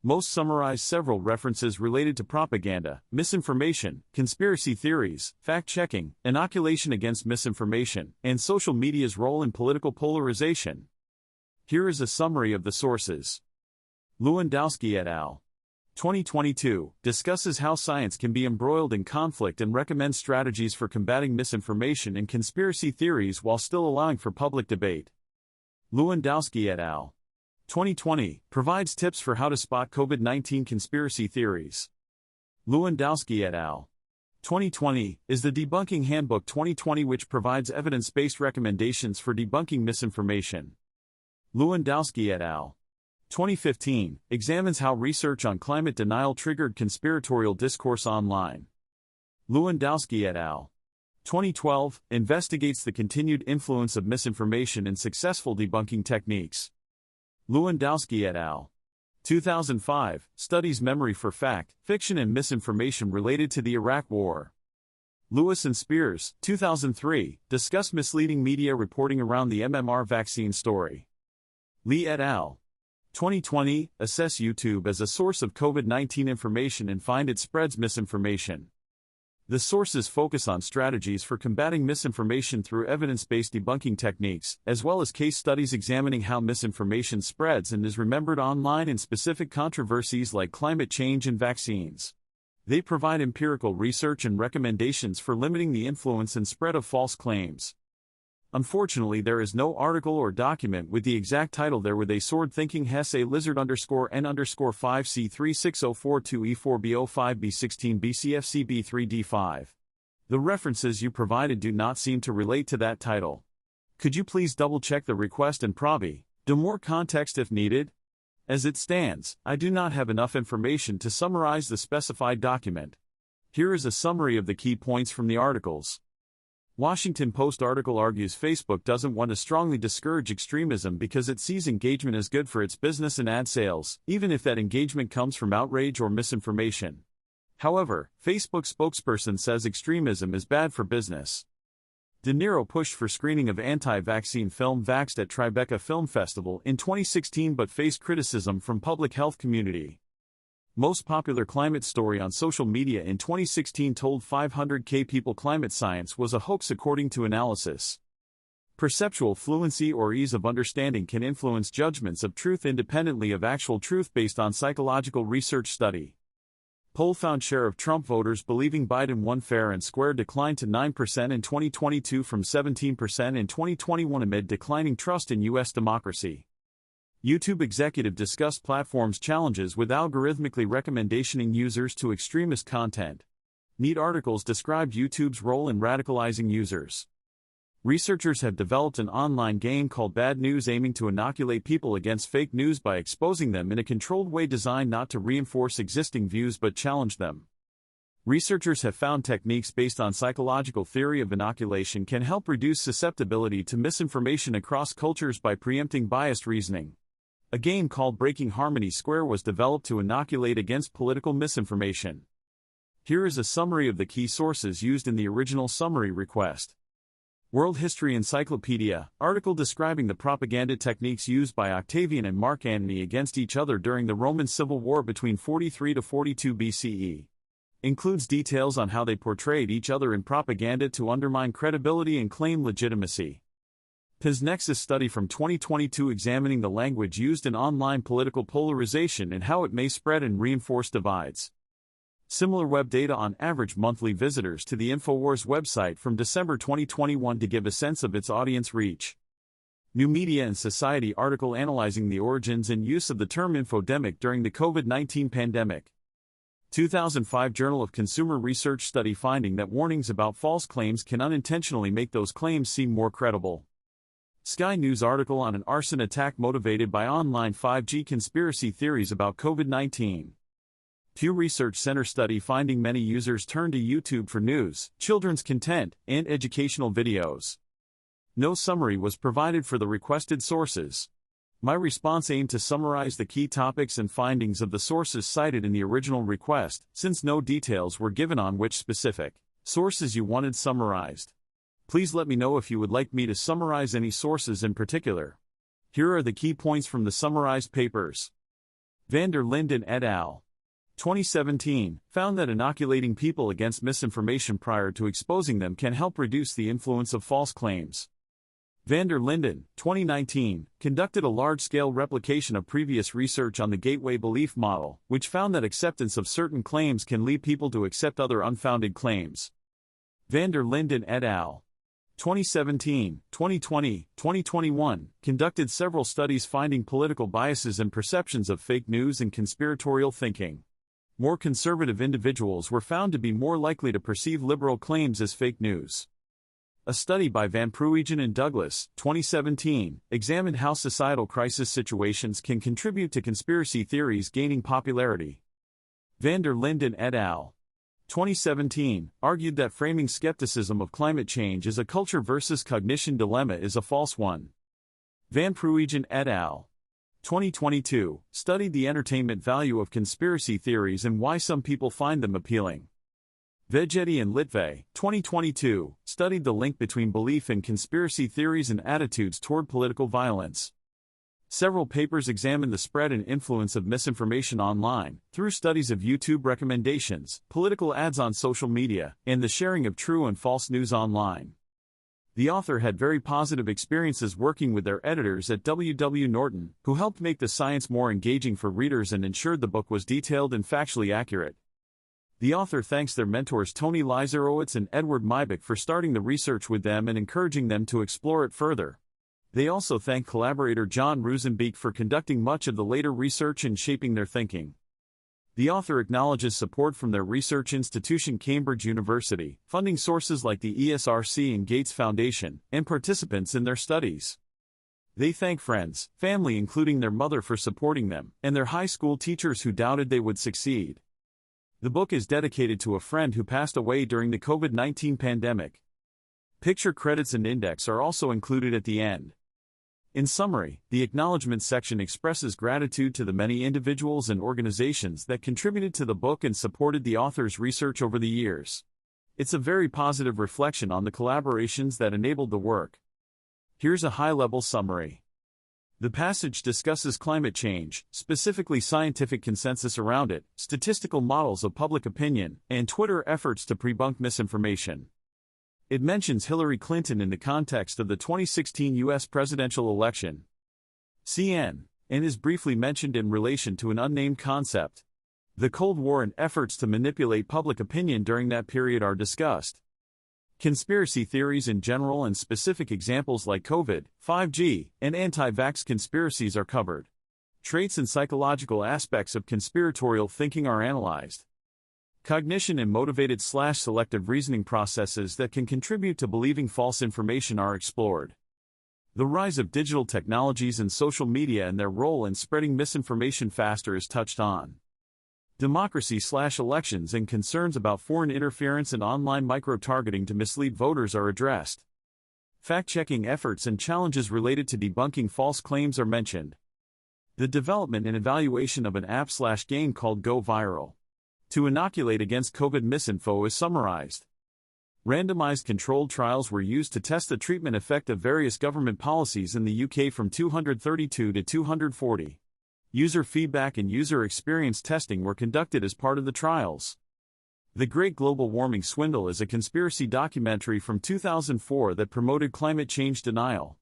Most summarize several references related to propaganda, misinformation, conspiracy theories, fact-checking, inoculation against misinformation, and social media's role in political polarization. Here is a summary of the sources. Lewandowski et al. 2022 discusses how science can be embroiled in conflict and recommends strategies for combating misinformation and conspiracy theories while still allowing for public debate. Lewandowski et al. 2020 provides tips for how to spot COVID-19 conspiracy theories. Lewandowski et al. 2020 is the Debunking Handbook 2020, which provides evidence-based recommendations for debunking misinformation. Lewandowski et al. 2015 examines how research on climate denial triggered conspiratorial discourse online. Lewandowski et al. 2012 investigates the continued influence of misinformation in successful debunking techniques. Lewandowski et al. 2005 studies memory for fact, fiction and misinformation related to the Iraq War. Lewis and Spears, 2003, discuss misleading media reporting around the MMR vaccine story. Lee et al. 2020 assess YouTube as a source of COVID-19 information and find it spreads misinformation. The sources focus on strategies for combating misinformation through evidence-based debunking techniques, as well as case studies examining how misinformation spreads and is remembered online in specific controversies like climate change and vaccines. They provide empirical research and recommendations for limiting the influence and spread of false claims. Unfortunately, there is no article or document with the exact title there with a sword thinking Hess a lizard _N_5C360422E4B05B16BCFCB3D5. The references you provided do not seem to relate to that title. Could you please double-check the request and probably do more context if needed? As it stands, I do not have enough information to summarize the specified document. Here is a summary of the key points from the articles. Washington Post article argues Facebook doesn't want to strongly discourage extremism because it sees engagement as good for its business and ad sales, even if that engagement comes from outrage or misinformation. However, Facebook spokesperson says extremism is bad for business. De Niro pushed for screening of anti-vaccine film Vaxxed at Tribeca Film Festival in 2016 but faced criticism from public health community. Most popular climate story on social media in 2016 told 500K people climate science was a hoax according to analysis. Perceptual fluency or ease of understanding can influence judgments of truth independently of actual truth based on psychological research study. Poll found share of Trump voters believing Biden won fair and square declined to 9% in 2022 from 17% in 2021 amid declining trust in U.S. democracy. YouTube executive discussed platform's challenges with algorithmically recommendationing users to extremist content. Neat articles described YouTube's role in radicalizing users. Researchers have developed an online game called Bad News aiming to inoculate people against fake news by exposing them in a controlled way designed not to reinforce existing views but challenge them. Researchers have found techniques based on psychological theory of inoculation can help reduce susceptibility to misinformation across cultures by preempting biased reasoning. A game called Breaking Harmony Square was developed to inoculate against political misinformation. Here is a summary of the key sources used in the original summary request. World History Encyclopedia, article describing the propaganda techniques used by Octavian and Mark Antony against each other during the Roman Civil War between 43 to 42 BCE. includes details on how they portrayed each other in propaganda to undermine credibility and claim legitimacy. PIS Nexus study from 2022 examining the language used in online political polarization and how it may spread and reinforce divides. Similar web data on average monthly visitors to the InfoWars website from December 2021 to give a sense of its audience reach. New Media and Society article analyzing the origins and use of the term infodemic during the COVID-19 pandemic. 2005 Journal of Consumer Research study finding that warnings about false claims can unintentionally make those claims seem more credible. Sky News article on an arson attack motivated by online 5G conspiracy theories about COVID-19. Pew Research Center study finding many users turn to YouTube for news, children's content, and educational videos. No summary was provided for the requested sources. My response aimed to summarize the key topics and findings of the sources cited in the original request, since no details were given on which specific sources you wanted summarized. Please let me know if you would like me to summarize any sources in particular. Here are the key points from the summarized papers. Van der Linden et al. 2017, found that inoculating people against misinformation prior to exposing them can help reduce the influence of false claims. Van der Linden, 2019, conducted a large-scale replication of previous research on the gateway belief model, which found that acceptance of certain claims can lead people to accept other unfounded claims. Van der Linden et al. 2017, 2020, 2021, conducted several studies finding political biases and perceptions of fake news and conspiratorial thinking. More conservative individuals were found to be more likely to perceive liberal claims as fake news. A study by Van Pruijgen and Douglas, 2017, examined how societal crisis situations can contribute to conspiracy theories gaining popularity. Van der Linden et al. 2017, argued that framing skepticism of climate change as a culture versus cognition dilemma is a false one. Van Pruijgen et al. 2022, studied the entertainment value of conspiracy theories and why some people find them appealing. Vegetti and Litvey, 2022, studied the link between belief in conspiracy theories and attitudes toward political violence. Several papers examine the spread and influence of misinformation online, through studies of YouTube recommendations, political ads on social media, and the sharing of true and false news online. The author had very positive experiences working with their editors at W.W. Norton, who helped make the science more engaging for readers and ensured the book was detailed and factually accurate. The author thanks their mentors Tony Lizerowitz and Edward Mybach for starting the research with them and encouraging them to explore it further. They also thank collaborator John Rusenbeek for conducting much of the later research and shaping their thinking. The author acknowledges support from their research institution Cambridge University, funding sources like the ESRC and Gates Foundation, and participants in their studies. They thank friends, family including their mother for supporting them, and their high school teachers who doubted they would succeed. The book is dedicated to a friend who passed away during the COVID-19 pandemic. Picture credits and index are also included at the end. In summary, the acknowledgement section expresses gratitude to the many individuals and organizations that contributed to the book and supported the author's research over the years. It's a very positive reflection on the collaborations that enabled the work. Here's a high-level summary. The passage discusses climate change, specifically scientific consensus around it, statistical models of public opinion, and Twitter efforts to debunk misinformation. It mentions Hillary Clinton in the context of the 2016 U.S. presidential election. CN, and is briefly mentioned in relation to an unnamed concept. The Cold War and efforts to manipulate public opinion during that period are discussed. Conspiracy theories in general and specific examples like COVID, 5G, and anti-vax conspiracies are covered. Traits and psychological aspects of conspiratorial thinking are analyzed. Cognition and motivated/selective reasoning processes that can contribute to believing false information are explored. The rise of digital technologies and social media and their role in spreading misinformation faster is touched on. Democracy/elections and concerns about foreign interference and online micro-targeting to mislead voters are addressed. Fact-checking efforts and challenges related to debunking false claims are mentioned. The development and evaluation of an app/game called Go Viral to inoculate against COVID misinfo is summarized. Randomized controlled trials were used to test the treatment effect of various government policies in the UK from 232 to 240. User feedback and user experience testing were conducted as part of the trials. The Great Global Warming Swindle is a conspiracy documentary from 2004 that promoted climate change denial.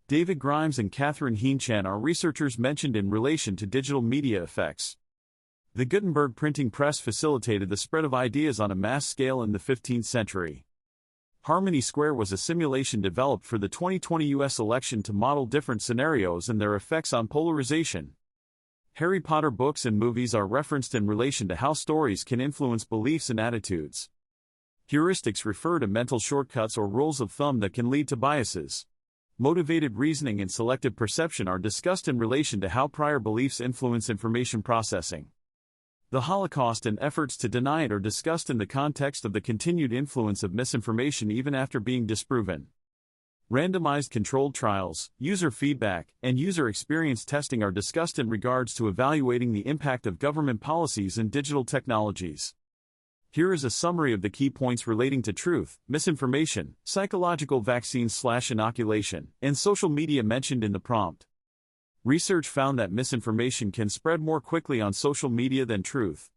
David Grimes and Catherine Heenchan are researchers mentioned in relation to digital media effects. The Gutenberg printing press facilitated the spread of ideas on a mass scale in the 15th century. Harmony Square was a simulation developed for the 2020 U.S. election to model different scenarios and their effects on polarization. Harry Potter books and movies are referenced in relation to how stories can influence beliefs and attitudes. Heuristics refer to mental shortcuts or rules of thumb that can lead to biases. Motivated reasoning and selective perception are discussed in relation to how prior beliefs influence information processing. The Holocaust and efforts to deny it are discussed in the context of the continued influence of misinformation even after being disproven. Randomized controlled trials, user feedback, and user experience testing are discussed in regards to evaluating the impact of government policies and digital technologies. Here is a summary of the key points relating to truth, misinformation, psychological vaccines/inoculation, and social media mentioned in the prompt. Research found that misinformation can spread more quickly on social media than truth.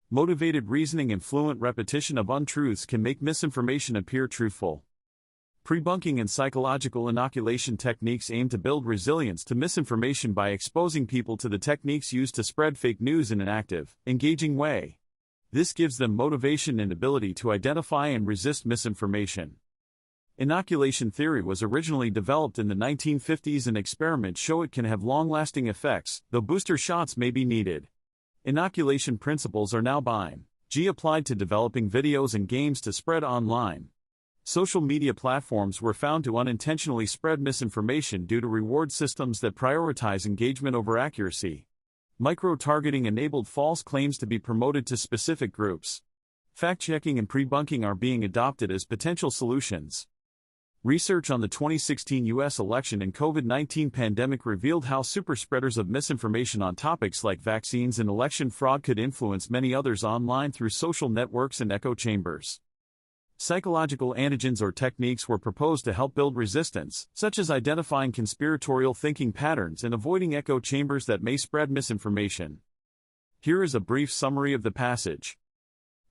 Motivated reasoning and fluent repetition of untruths can make misinformation appear truthful. Prebunking and psychological inoculation techniques aim to build resilience to misinformation by exposing people to the techniques used to spread fake news in an active, engaging way. This gives them motivation and ability to identify and resist misinformation. Inoculation theory was originally developed in the 1950s and experiments show it can have long-lasting effects, though booster shots may be needed. Inoculation principles are now applied to developing videos and games to spread online. Social media platforms were found to unintentionally spread misinformation due to reward systems that prioritize engagement over accuracy. Micro-targeting enabled false claims to be promoted to specific groups. Fact-checking and prebunking are being adopted as potential solutions. Research on the 2016 U.S. election and COVID-19 pandemic revealed how superspreaders of misinformation on topics like vaccines and election fraud could influence many others online through social networks and echo chambers. Psychological antigens or techniques were proposed to help build resistance, such as identifying conspiratorial thinking patterns and avoiding echo chambers that may spread misinformation. Here is a brief summary of the passage.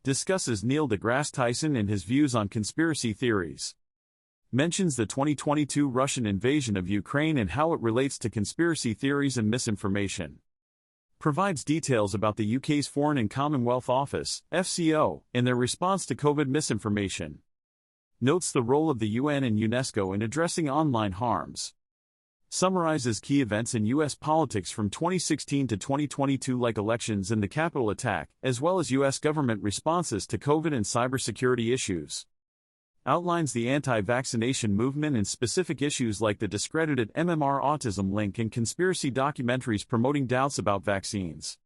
Discusses Neil deGrasse Tyson and his views on conspiracy theories. Mentions the 2022 Russian invasion of Ukraine and how it relates to conspiracy theories and misinformation. Provides details about the UK's Foreign and Commonwealth Office, FCO, in their response to COVID misinformation. Notes the role of the UN and UNESCO in addressing online harms. Summarizes key events in U.S. politics from 2016 to 2022 like elections and the Capitol attack, as well as U.S. government responses to COVID and cybersecurity issues. Outlines the anti-vaccination movement and specific issues like the discredited MMR autism link and conspiracy documentaries promoting doubts about vaccines.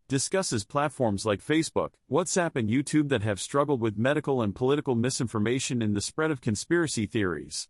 Discusses platforms like Facebook, WhatsApp and YouTube that have struggled with medical and political misinformation and the spread of conspiracy theories.